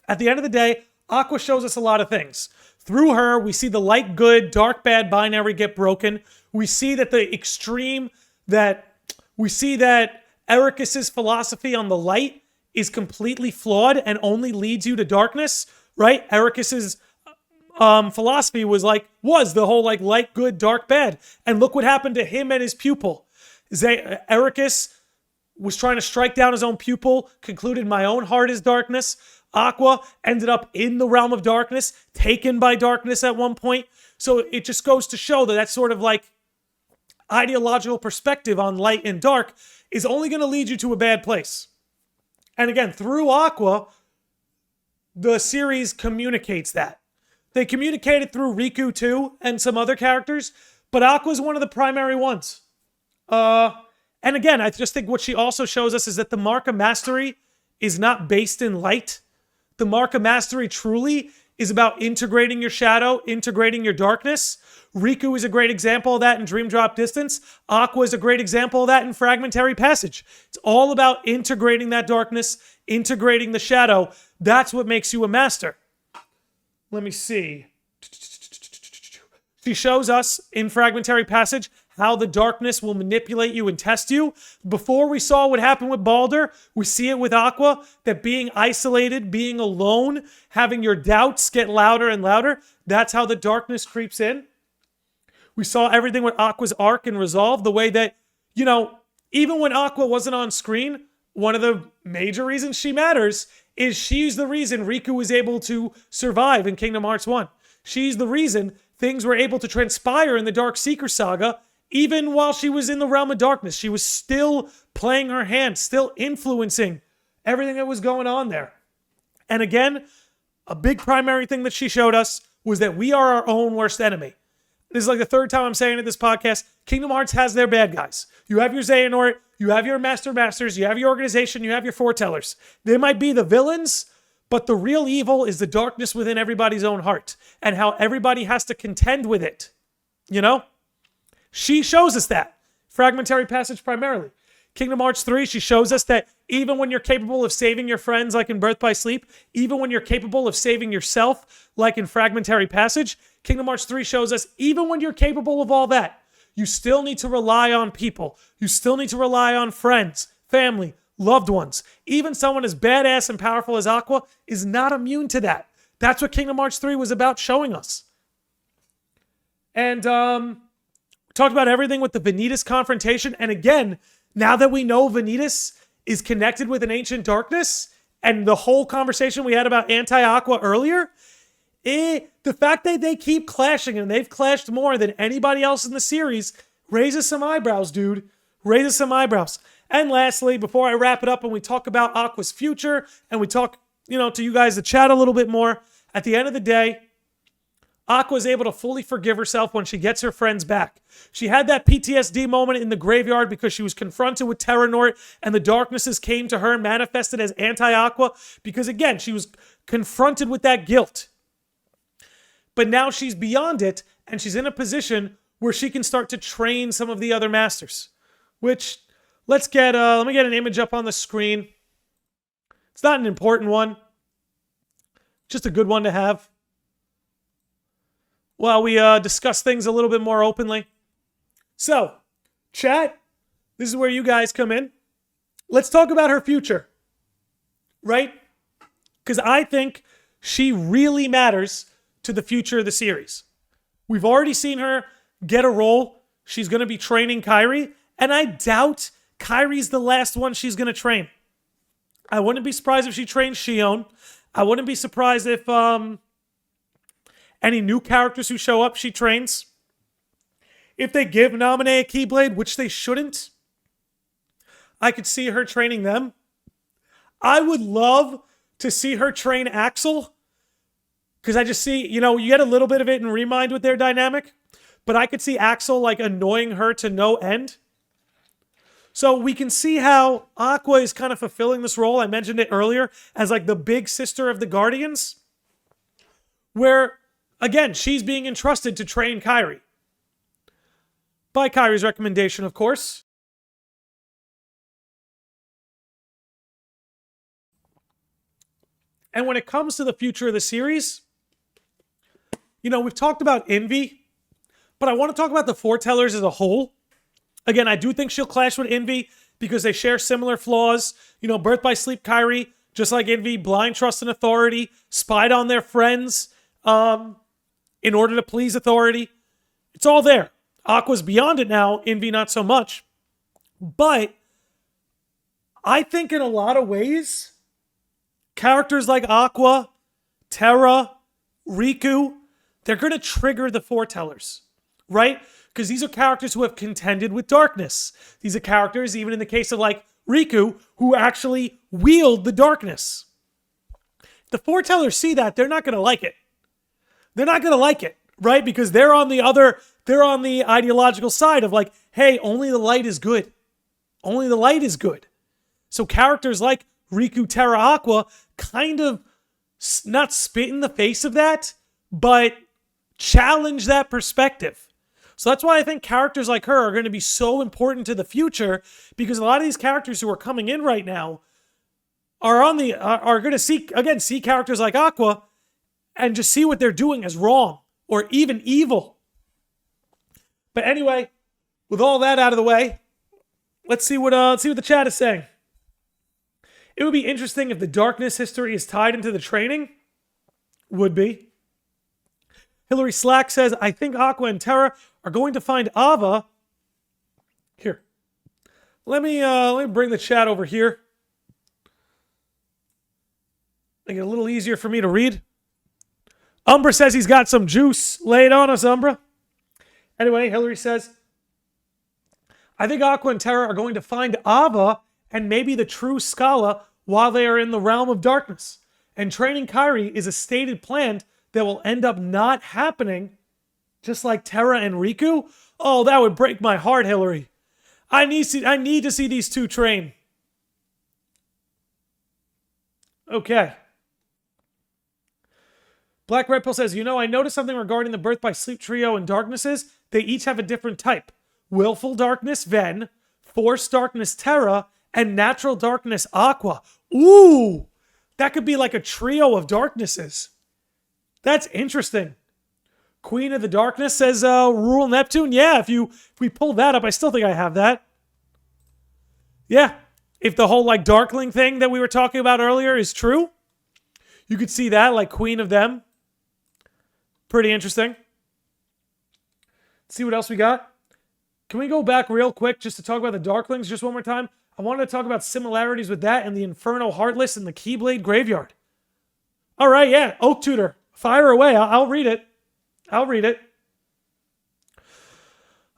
at the end of the day, Aqua shows us a lot of things. Through her, we see the light good, dark bad binary get broken. We see that Ericus's philosophy on the light is completely flawed and only leads you to darkness, right? Ericus's philosophy was the whole light good, dark bad. And look what happened to him and his pupil. Ericus was trying to strike down his own pupil, concluded my own heart is darkness. Aqua ended up in the realm of darkness, taken by darkness at one point. So it just goes to show that that sort of ideological perspective on light and dark is only going to lead you to a bad place. And again, through Aqua, the series communicates that. They communicated through Riku too and some other characters, but Aqua's one of the primary ones. And again, I just think what she also shows us is that the mark of mastery is not based in light. The mark of mastery truly is about integrating your shadow, integrating your darkness. Riku is a great example of that in Dream Drop Distance. Aqua is a great example of that in Fragmentary Passage. It's all about integrating that darkness, integrating the shadow. That's what makes you a master. Let me see. She shows us in Fragmentary Passage how the darkness will manipulate you and test you. Before we saw what happened with Baldur, we see it with Aqua, that being isolated, being alone, having your doubts get louder and louder, that's how the darkness creeps in. We saw everything with Aqua's arc and resolve, the way that, even when Aqua wasn't on screen, one of the major reasons she matters is she's the reason Riku was able to survive in Kingdom Hearts 1. She's the reason things were able to transpire in the Dark Seeker Saga, even while she was in the realm of darkness. She was still playing her hand, still influencing everything that was going on there. And again, a big primary thing that she showed us was that we are our own worst enemy. This is the third time I'm saying it this podcast. Kingdom Hearts has their bad guys. You have your Xehanort, you have your Masters, you have your organization, you have your foretellers. They might be the villains, but the real evil is the darkness within everybody's own heart and how everybody has to contend with it. She shows us that. Fragmentary Passage primarily. Kingdom Hearts 3, she shows us that even when you're capable of saving your friends like in Birth by Sleep, even when you're capable of saving yourself like in Fragmentary Passage, Kingdom Hearts 3 shows us even when you're capable of all that, you still need to rely on people. You still need to rely on friends, family, loved ones. Even someone as badass and powerful as Aqua is not immune to that. That's what Kingdom Hearts 3 was about showing us. And talked about everything with the Vanitas confrontation. And again, now that we know Vanitas is connected with an ancient darkness and the whole conversation we had about anti-Aqua earlier, the fact that they keep clashing and they've clashed more than anybody else in the series Raises some eyebrows, dude. Raises some eyebrows. And lastly, before I wrap it up and we talk about Aqua's future and we talk, to you guys, the chat a little bit more, at the end of the day, Aqua is able to fully forgive herself when she gets her friends back. She had that PTSD moment in the graveyard because she was confronted with Terranort and the darknesses came to her and manifested as anti-Aqua because, again, she was confronted with that guilt. But now she's beyond it and she's in a position where she can start to train some of the other masters. Which, let me get an image up on the screen. It's not an important one. Just a good one to have. While we discuss things a little bit more openly. So, chat, this is where you guys come in. Let's talk about her future. Right? Because I think she really matters to the future of the series. We've already seen her get a role. She's going to be training Kairi. And I doubt Kairi's the last one she's going to train. I wouldn't be surprised if she trains Shion. I wouldn't be surprised if any new characters who show up she trains. If they give Naminé a Keyblade, which they shouldn't, I could see her training them. I would love to see her train Axel. Because I just see, you get a little bit of it in Remind with their dynamic. But I could see Axel, annoying her to no end. So we can see how Aqua is kind of fulfilling this role. I mentioned it earlier as, the big sister of the Guardians. Where, again, she's being entrusted to train Kairi. By Kairi's recommendation, of course. And when it comes to the future of the series, we've talked about Envy, but I want to talk about the Foretellers as a whole. Again, I do think she'll clash with Envy because they share similar flaws. Birth by Sleep Kairi, just like Envy, blind trust in authority, spied on their friends in order to please authority. It's all there. Aqua's beyond it now, Envy not so much. But I think in a lot of ways, characters like Aqua, Terra, Riku, they're going to trigger the Foretellers, right? Because these are characters who have contended with darkness. These are characters, even in the case of Riku, who actually wield the darkness. If the Foretellers see that, they're not going to like it. They're not going to like it, right? Because they're on the ideological side of hey, only the light is good. Only the light is good. So characters like Riku, Terra, Aqua kind of not spit in the face of that, but challenge that perspective. So that's why I think characters like her are going to be so important to the future, because a lot of these characters who are coming in right now are going to see characters like Aqua and just see what they're doing as wrong or even evil. But anyway, with all that out of the way, let's see what the chat is saying. It would be interesting if the darkness history is tied into the training. Would be. Hillary Slack says, I think Aqua and Terra are going to find Ava. Here. Let me bring the chat over here. Make it a little easier for me to read. Umbra says he's got some juice. Lay it on us, Umbra. Anyway, Hillary says, I think Aqua and Terra are going to find Ava and maybe the true Scala while they are in the realm of darkness. And training Kairi is a stated plan that will end up not happening, just like Terra and Riku. Oh, that would break my heart, Hillary. I need to see these two train. Okay. Black Red Pill says, I noticed something regarding the Birth by Sleep trio and darknesses. They each have a different type. Willful Darkness, Ven. Forced Darkness, Terra. And Natural Darkness, Aqua. Ooh! That could be a trio of darknesses. That's interesting. Queen of the Darkness says, Rural Neptune. Yeah, if we pull that up, I still think I have that. Yeah. If the whole Darkling thing that we were talking about earlier is true, you could see that, Queen of them. Pretty interesting. Let's see what else we got. Can we go back real quick just to talk about the Darklings just one more time? I wanted to talk about similarities with that and the Inferno Heartless and the Keyblade Graveyard. All right, yeah. Oak Tutor. Fire away. I'll read it. I'll read it.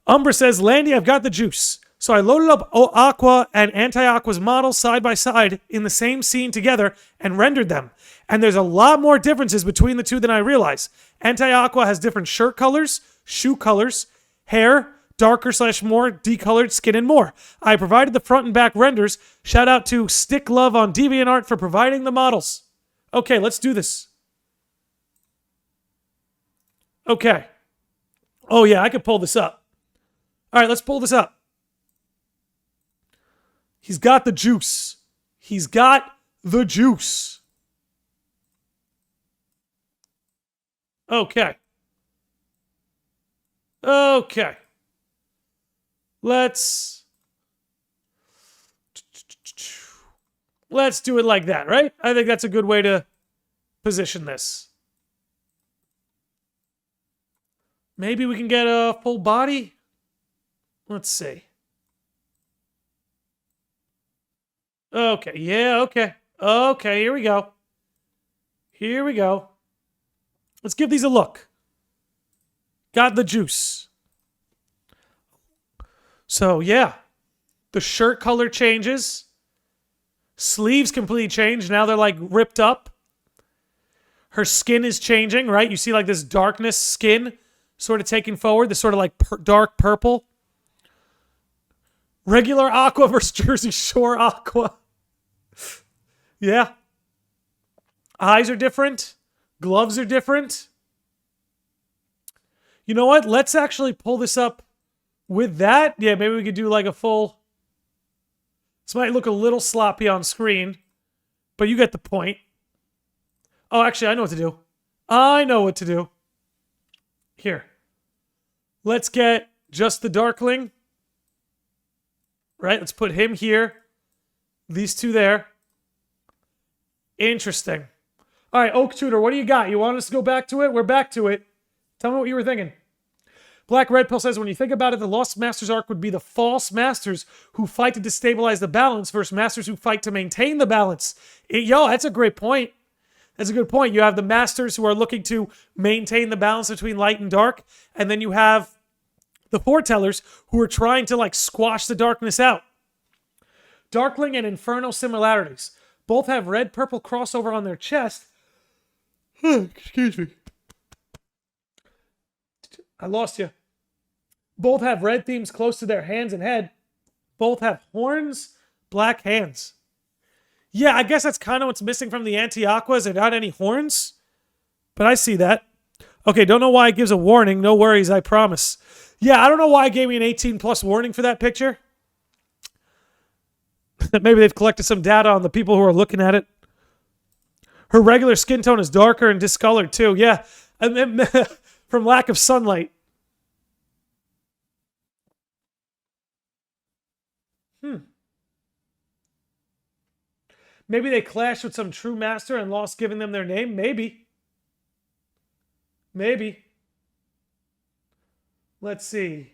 Umbra says, Landy, I've got the juice. So I loaded up Aqua and Anti-Aqua's models side by side in the same scene together and rendered them. And there's a lot more differences between the two than I realize. Anti-Aqua has different shirt colors, shoe colors, hair, darker / more decolored skin, and more. I provided the front and back renders. Shout out to Stick Love on DeviantArt for providing the models. Okay, let's do this. Okay. Oh yeah, I could pull this up. All right, let's pull this up. He's got the juice. He's got the juice. Okay. Okay. Let's do it like that, right? I think that's a good way to position this. Maybe we can get a full body. Let's see. Okay, yeah, okay. Okay, here we go. Here we go. Let's give these a look. Got the juice. So, yeah. The shirt color changes. Sleeves completely changed. Now they're like ripped up. Her skin is changing, right? You see like this darkness skin sort of taking forward. This sort of like dark purple. Regular Aqua versus Jersey Shore Aqua. Yeah. Eyes are different. Gloves are different. You know what? Let's actually pull this up with that. Yeah, maybe we could do like a full... This might look a little sloppy on screen, but you get the point. Oh, actually, I know what to do. I know what to do. Here. Let's get just the Darkling. Right? Let's put him here. These two there. Interesting. All right, Oak Tutor, what do you got? You want us to go back to it? We're back to it. Tell me what you were thinking. Black Red Pill says, when you think about it, the Lost Masters arc would be the false masters who fight to destabilize the balance versus masters who fight to maintain the balance. Yo, that's a great point. That's a good point. You have the masters who are looking to maintain the balance between light and dark, and then you have the foretellers who are trying to like squash the darkness out. Darkling and Inferno similarities. Both have red-purple crossover on their chest. Excuse me. I lost you. Both have red themes close to their hands and head. Both have horns, black hands. Yeah, I guess that's kind of what's missing from the Anti-Aquas. They're not any horns. But I see that. Okay, don't know why it gives a warning. No worries, I promise. Yeah, I don't know why it gave me an 18+ warning for that picture. Maybe they've collected some data on the people who are looking at it. Her regular skin tone is darker and discolored too. Yeah, from lack of sunlight. Maybe they clashed with some true master and lost giving them their name. Maybe. Maybe. Let's see.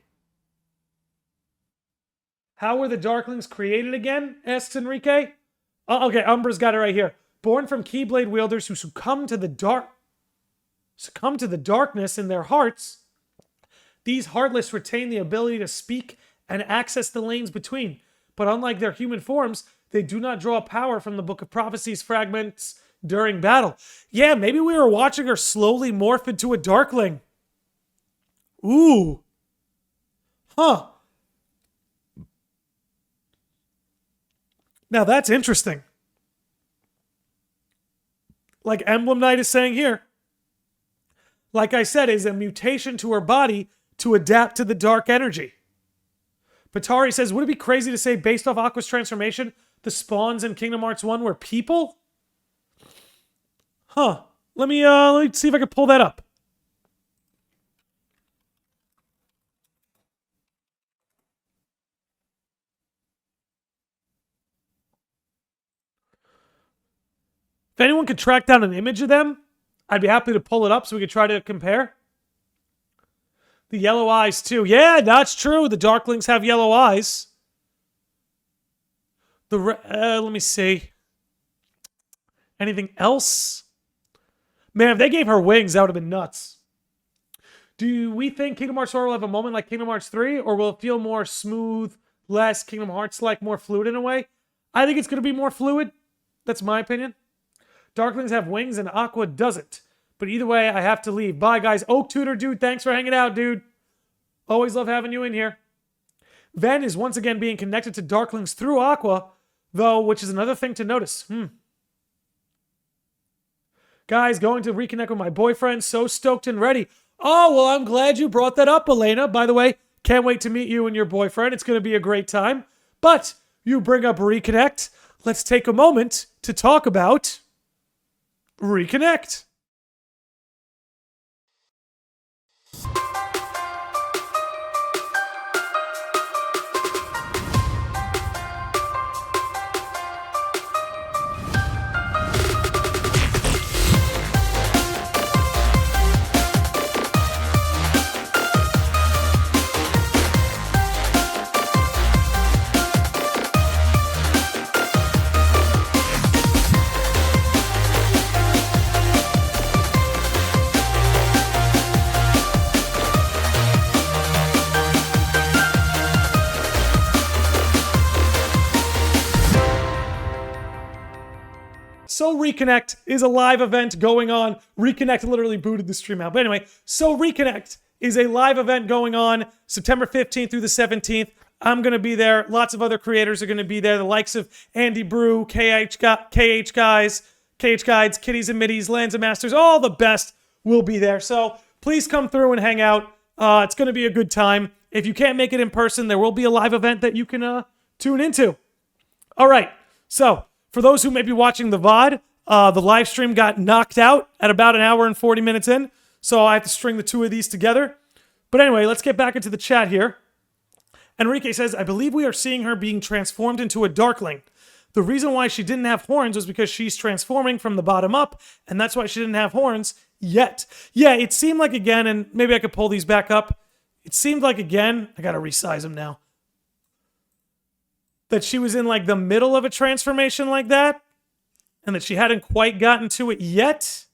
How were the Darklings created again? Asks Enrique. Oh, okay, Umbra's got it right here. Born from Keyblade wielders who succumb to the darkness in their hearts, these Heartless retain the ability to speak and access the lanes between. But unlike their human forms, they do not draw power from the Book of Prophecies fragments during battle. Yeah, maybe we were watching her slowly morph into a Darkling. Ooh. Huh. Now that's interesting. Like Emblem Knight is saying here. Like I said, is a mutation to her body to adapt to the dark energy. Patari says, would it be crazy to say based off Aqua's transformation, the spawns in Kingdom Hearts 1 were people? Huh. Let me see if I can pull that up. If anyone could track down an image of them, I'd be happy to pull it up so we could try to compare. The yellow eyes too. Yeah, that's true. The Darklings have yellow eyes. Let me see. Anything else? Man, if they gave her wings, that would have been nuts. Do we think Kingdom Hearts 4 will have a moment like Kingdom Hearts 3, or will it feel more smooth, less Kingdom Hearts-like, more fluid in a way? I think it's going to be more fluid. That's my opinion. Darklings have wings and Aqua doesn't. But either way, I have to leave. Bye, guys. Oak Tutor, dude, thanks for hanging out, dude. Always love having you in here. Ven is once again being connected to Darklings through Aqua, though, which is another thing to notice. Guys, going to reconnect with my boyfriend. So stoked and ready. Oh, well, I'm glad you brought that up, Elena. By the way, can't wait to meet you and your boyfriend. It's going to be a great time. But you bring up reconnect. Let's take a moment to talk about reconnect. So Reconnect is a live event going on. Reconnect literally booted the stream out. But anyway, So Reconnect is a live event going on September 15th through the 17th. I'm going to be there. Lots of other creators are going to be there. The likes of Andy Brew, KH Guides, Kitties and Middies, Lands and Masters, all the best will be there. So please come through and hang out. It's going to be a good time. If you can't make it in person, there will be a live event that you can tune into. All right. So for those who may be watching the VOD, the live stream got knocked out at about an hour and 40 minutes in. So I have to string the two of these together. But anyway, let's get back into the chat here. Enrique says, I believe we are seeing her being transformed into a Darkling. The reason why she didn't have horns was because she's transforming from the bottom up, and that's why she didn't have horns yet. Yeah, it seemed like again, and maybe I could pull these back up. It seemed like again, I gotta resize them now, that she was in like the middle of a transformation like that, and that she hadn't quite gotten to it yet.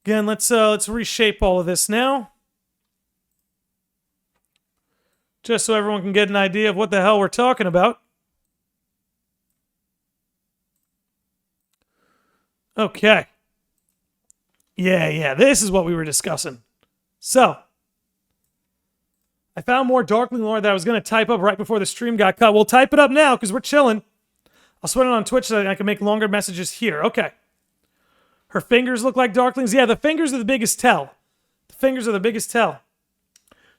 Again, let's reshape all of this now, just so everyone can get an idea of what the hell we're talking about. Okay. Yeah, this is what we were discussing. So, I found more Darkling lore that I was going to type up right before the stream got cut. We'll type it up now because we're chilling. I'll sweat it on Twitch so that I can make longer messages here. Okay. Her fingers look like Darklings. Yeah, the fingers are the biggest tell. The fingers are the biggest tell.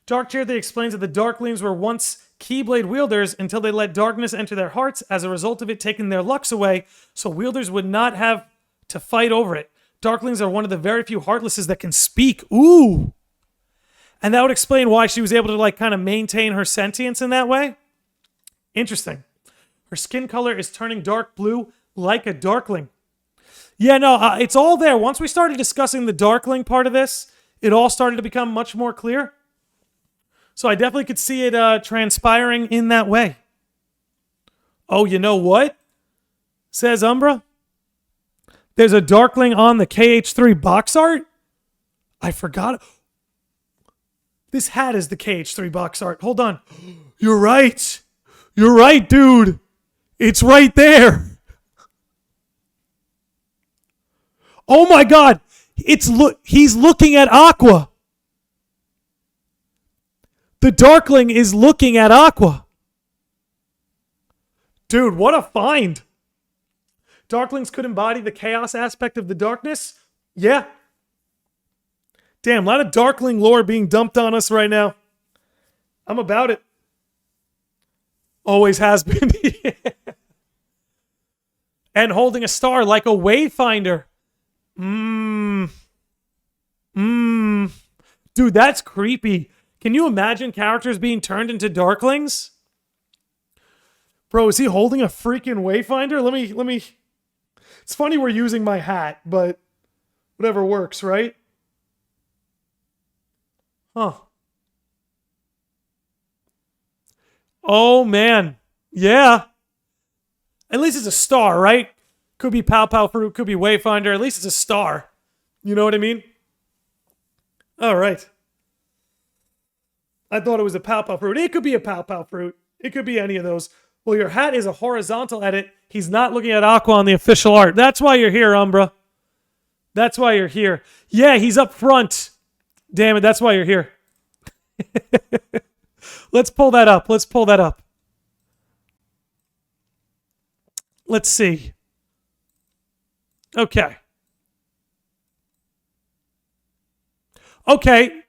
Dark Charity explains that the Darklings were once Keyblade wielders until they let darkness enter their hearts as a result of it taking their lucks away, so wielders would not have to fight over it. Darklings are one of the very few Heartlesses that can speak. Ooh! And that would explain why she was able to, like, kind of maintain her sentience in that way. Interesting. Her skin color is turning dark blue like a Darkling. Yeah, no, it's all there. Once we started discussing the Darkling part of this, it all started to become much more clear. So I definitely could see it transpiring in that way. Oh, you know what? Says Umbra. There's a Darkling on the KH3 box art? I forgot. This hat is the KH3 box art. Hold on. You're right. You're right, dude. It's right there. Oh my god. He's looking at Aqua. The Darkling is looking at Aqua. Dude, what a find. Darklings could embody the chaos aspect of the darkness? Yeah. Damn, a lot of Darkling lore being dumped on us right now. I'm about it. Always has been. Yeah. And holding a star like a wayfinder. Dude, that's creepy. Can you imagine characters being turned into Darklings? Bro, is he holding a freaking wayfinder? Let me... It's funny we're using my hat, but whatever works, right? Huh. Oh, man. Yeah. At least it's a star, right? Could be Pow Pow Fruit, could be Wayfinder. At least it's a star. You know what I mean? All right. I thought it was a pow-pow fruit. It could be a pow-pow fruit. It could be any of those. Well, your hat is a horizontal edit. He's not looking at Aqua on the official art. That's why you're here, Umbra. That's why you're here. Yeah, he's up front. Damn it, that's why you're here. Let's pull that up. Let's pull that up. Let's see. Okay. Okay,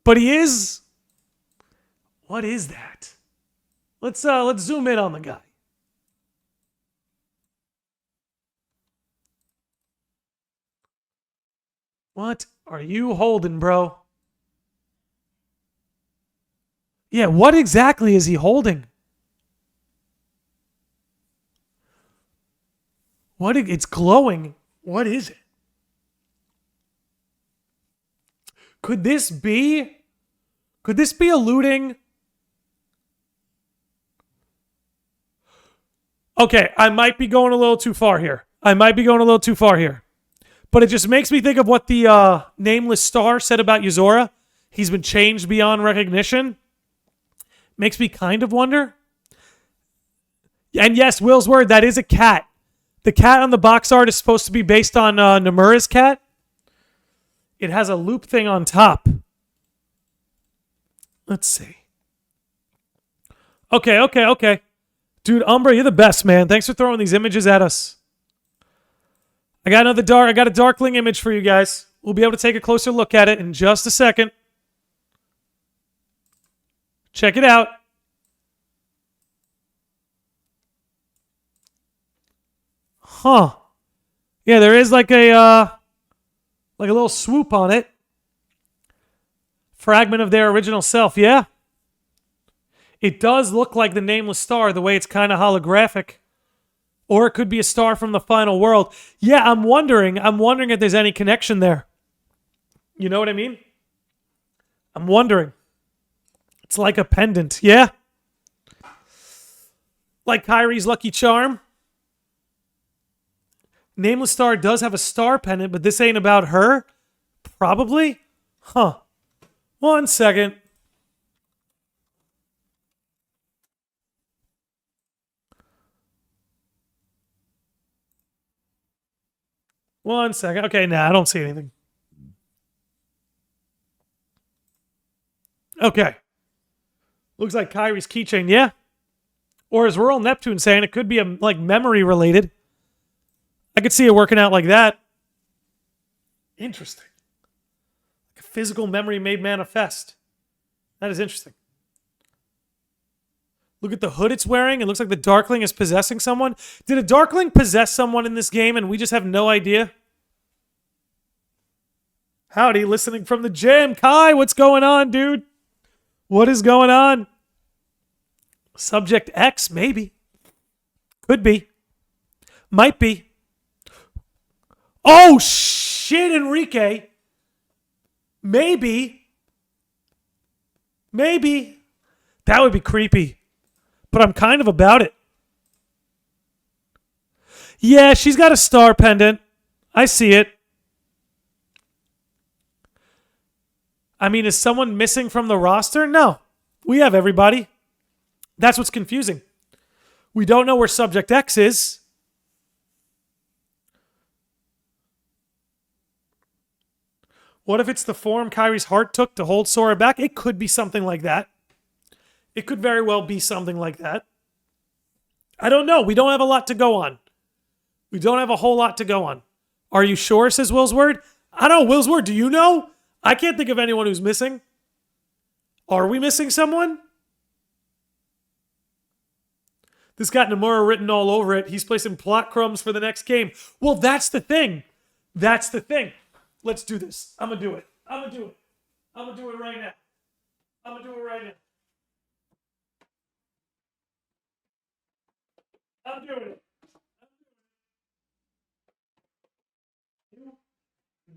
but he is... What is that? Let's zoom in on the guy. What are you holding, bro? Yeah, what exactly is he holding? What? It's glowing. What is it? Could this be alluding? Okay, I might be going a little too far here. But it just makes me think of what the Nameless Star said about Yuzora. He's been changed beyond recognition. Makes me kind of wonder. And yes, Will's word, that is a cat. The cat on the box art is supposed to be based on Nomura's cat. It has a loop thing on top. Let's see. Okay. Dude, Umbra, you're the best, man. Thanks for throwing these images at us. I got a Darkling image for you guys. We'll be able to take a closer look at it in just a second. Check it out. Huh. Yeah, there is like a little swoop on it. Fragment of their original self, yeah. It does look like the Nameless Star, the way it's kind of holographic. Or it could be a star from the final world. Yeah, I'm wondering if there's any connection there. You know what I mean? I'm wondering. It's like a pendant, yeah? Like Kairi's lucky charm. Nameless Star does have a star pendant, but this ain't about her? Probably? Huh. 1 second. One second. Okay, nah, I don't see anything. Okay. Looks like Kairi's keychain, yeah? Or as Rural Neptune saying, it could be like memory related. I could see it working out like that. Interesting. Like a physical memory made manifest. That is interesting. Look at the hood it's wearing. It looks like the Darkling is possessing someone. Did a Darkling possess someone in this game and we just have no idea? Howdy, listening from the gym. Kai, what's going on, dude? What is going on? Subject X, maybe. Could be. Might be. Oh, shit, Enrique. Maybe. That would be creepy. But I'm kind of about it. Yeah, she's got a star pendant. I see it. I mean, is someone missing from the roster? No. We have everybody. That's what's confusing. We don't know where Subject X is. What if it's the form Kairi's heart took to hold Sora back? It could be something like that. It could very well be something like that. I don't know. We don't have a lot to go on. We don't have a whole lot to go on. Are you sure, says Will's word? I don't know. Will's word, do you know? I can't think of anyone who's missing. Are we missing someone? This got Nomura written all over it. He's placing plot crumbs for the next game. Well, that's the thing. That's the thing. Let's do this. I'm going to do it. I'm going to do it. I'm going to do it right now. I'm going to do it right now. I'm doing it.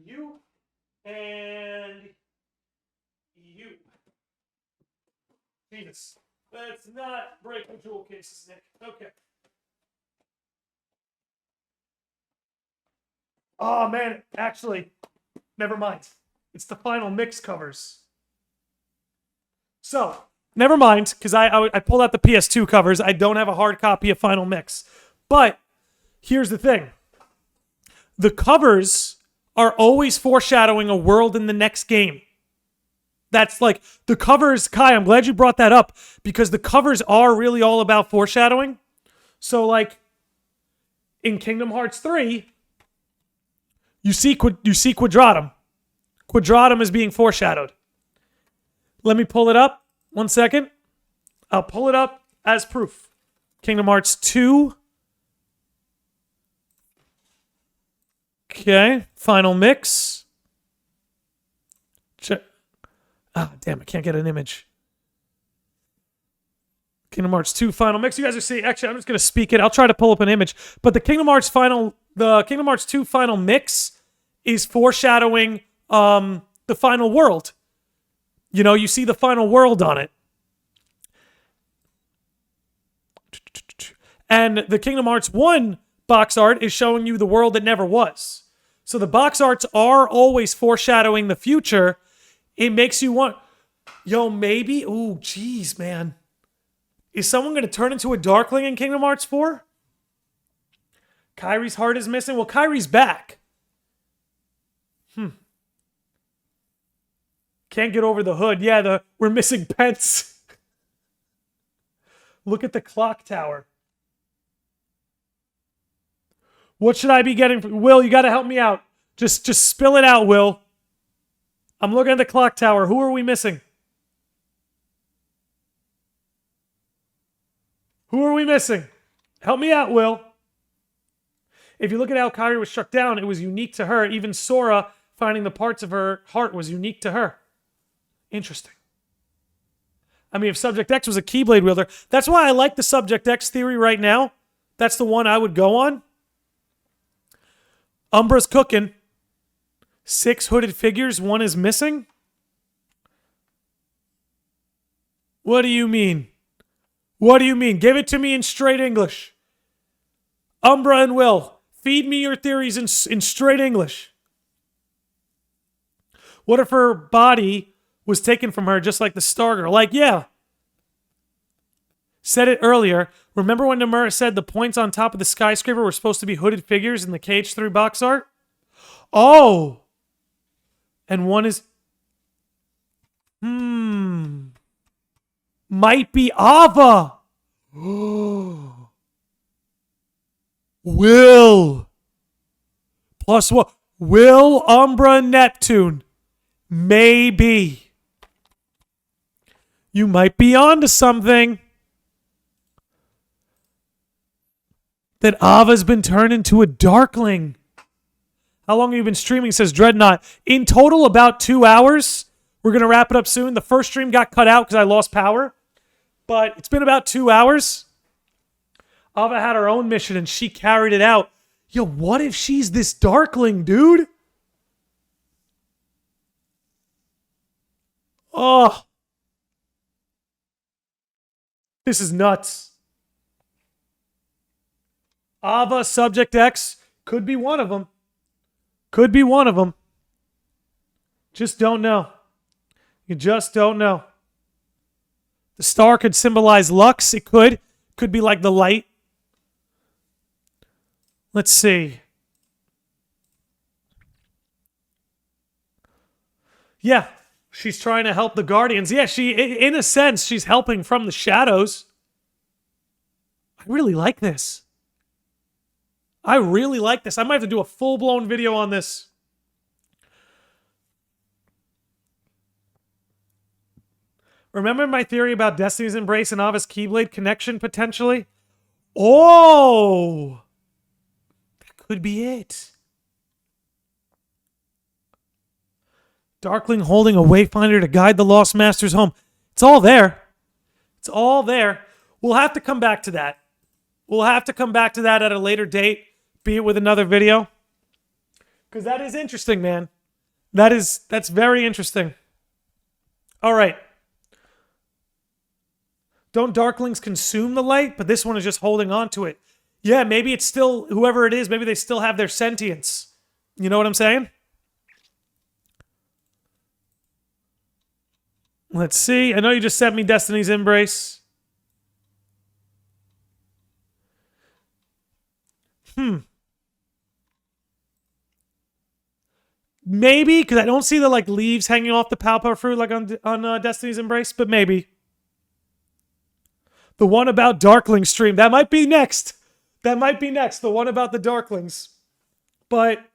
You and you. Jesus. Let's not break the jewel cases, Nick. Okay. Oh, man. Actually, never mind. It's the final mix covers. So, never mind, because I pulled out the PS2 covers. I don't have a hard copy of Final Mix. But here's the thing. The covers are always foreshadowing a world in the next game. That's like, the covers, Kai, I'm glad you brought that up, because the covers are really all about foreshadowing. So, like, in Kingdom Hearts 3, you see Quadratum. Quadratum is being foreshadowed. Let me pull it up. 1 second. I'll pull it up as proof. Kingdom Hearts 2. Okay. Final mix. Damn, I can't get an image. Kingdom Hearts 2 final mix. You guys are seeing, actually, I'm just going to speak it. I'll try to pull up an image. But the Kingdom Hearts 2 final mix is foreshadowing the final world. You know, you see the final world on it. And the Kingdom Hearts 1 box art is showing you the world that never was. So the box arts are always foreshadowing the future. It makes you want, maybe, ooh, geez, man. Is someone going to turn into a Darkling in Kingdom Hearts 4? Kairi's heart is missing. Well, Kairi's back. Can't get over the hood. Yeah, we're missing pets. Look at the clock tower. What should I be getting? Will, you got to help me out. Just spill it out, Will. I'm looking at the clock tower. Who are we missing? Who are we missing? Help me out, Will. If you look at how Kairi was struck down, it was unique to her. Even Sora finding the parts of her heart was unique to her. Interesting. I mean, if Subject X was a Keyblade wielder, that's why I like the Subject X theory right now. That's the one I would go on. Umbra's cooking. 6 hooded figures, 1 is missing? What do you mean? What do you mean? Give it to me in straight English. Umbra and Will, feed me your theories in straight English. What if her body was taken from her just like the Stargirl? Like, yeah. Said it earlier. Remember when Nomura said the points on top of the skyscraper were supposed to be hooded figures in the KH3 box art? Oh! And one is... Might be Ava! Will! Plus what? Will, Umbra, Neptune. Maybe. You might be onto something. That Ava's been turned into a Darkling. How long have you been streaming? Says Dreadnought. In total, about 2 hours. We're going to wrap it up soon. The first stream got cut out because I lost power. But it's been about 2 hours. Ava had her own mission and she carried it out. Yo, what if she's this Darkling, dude? Oh. This is nuts. Ava, Subject X, could be one of them. Could be one of them. Just don't know. You just don't know. The star could symbolize Lux. It could. Could be like the light. Let's see. Yeah, she's trying to help the Guardians. Yeah, in a sense, she's helping from the shadows. I really like this. I really like this. I might have to do a full-blown video on this. Remember my theory about Destiny's Embrace and Ava's Keyblade connection, potentially? Oh! That could be it. Darkling holding a wayfinder to guide the Lost Masters home. It's all there. It's all there. We'll have to come back to that. We'll have to come back to that at a later date, be it with another video. Because that is interesting, man. That's very interesting. All right. Don't Darklings consume the light? But this one is just holding on to it. Yeah, maybe it's still, whoever it is, maybe they still have their sentience. You know what I'm saying? Let's see. I know you just sent me Destiny's Embrace. Maybe, because I don't see the like leaves hanging off the Palpa fruit like on Destiny's Embrace, but maybe. The one about Darkling stream. That might be next. That might be next. The one about the Darklings. But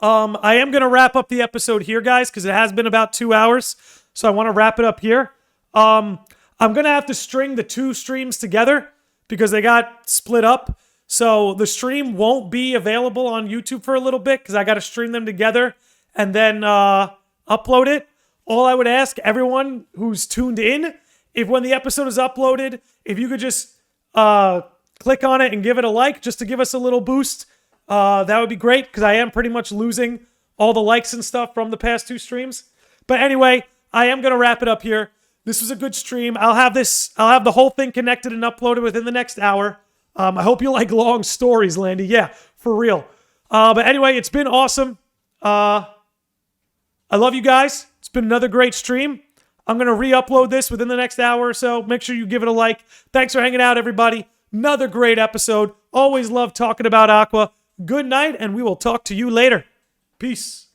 I am going to wrap up the episode here, guys, because it has been about 2 hours. So I want to wrap it up here. I'm going to have to string the 2 streams together because they got split up. So the stream won't be available on YouTube for a little bit because I got to stream them together and then upload it. All I would ask everyone who's tuned in, if when the episode is uploaded, if you could just click on it and give it a like just to give us a little boost, that would be great because I am pretty much losing all the likes and stuff from the past 2 streams. But anyway, I am going to wrap it up here. This was a good stream. I'll have the whole thing connected and uploaded within the next hour. I hope you like long stories, Landy. Yeah, for real. But anyway, it's been awesome. I love you guys. It's been another great stream. I'm going to re-upload this within the next hour or so. Make sure you give it a like. Thanks for hanging out, everybody. Another great episode. Always love talking about Aqua. Good night, and we will talk to you later. Peace.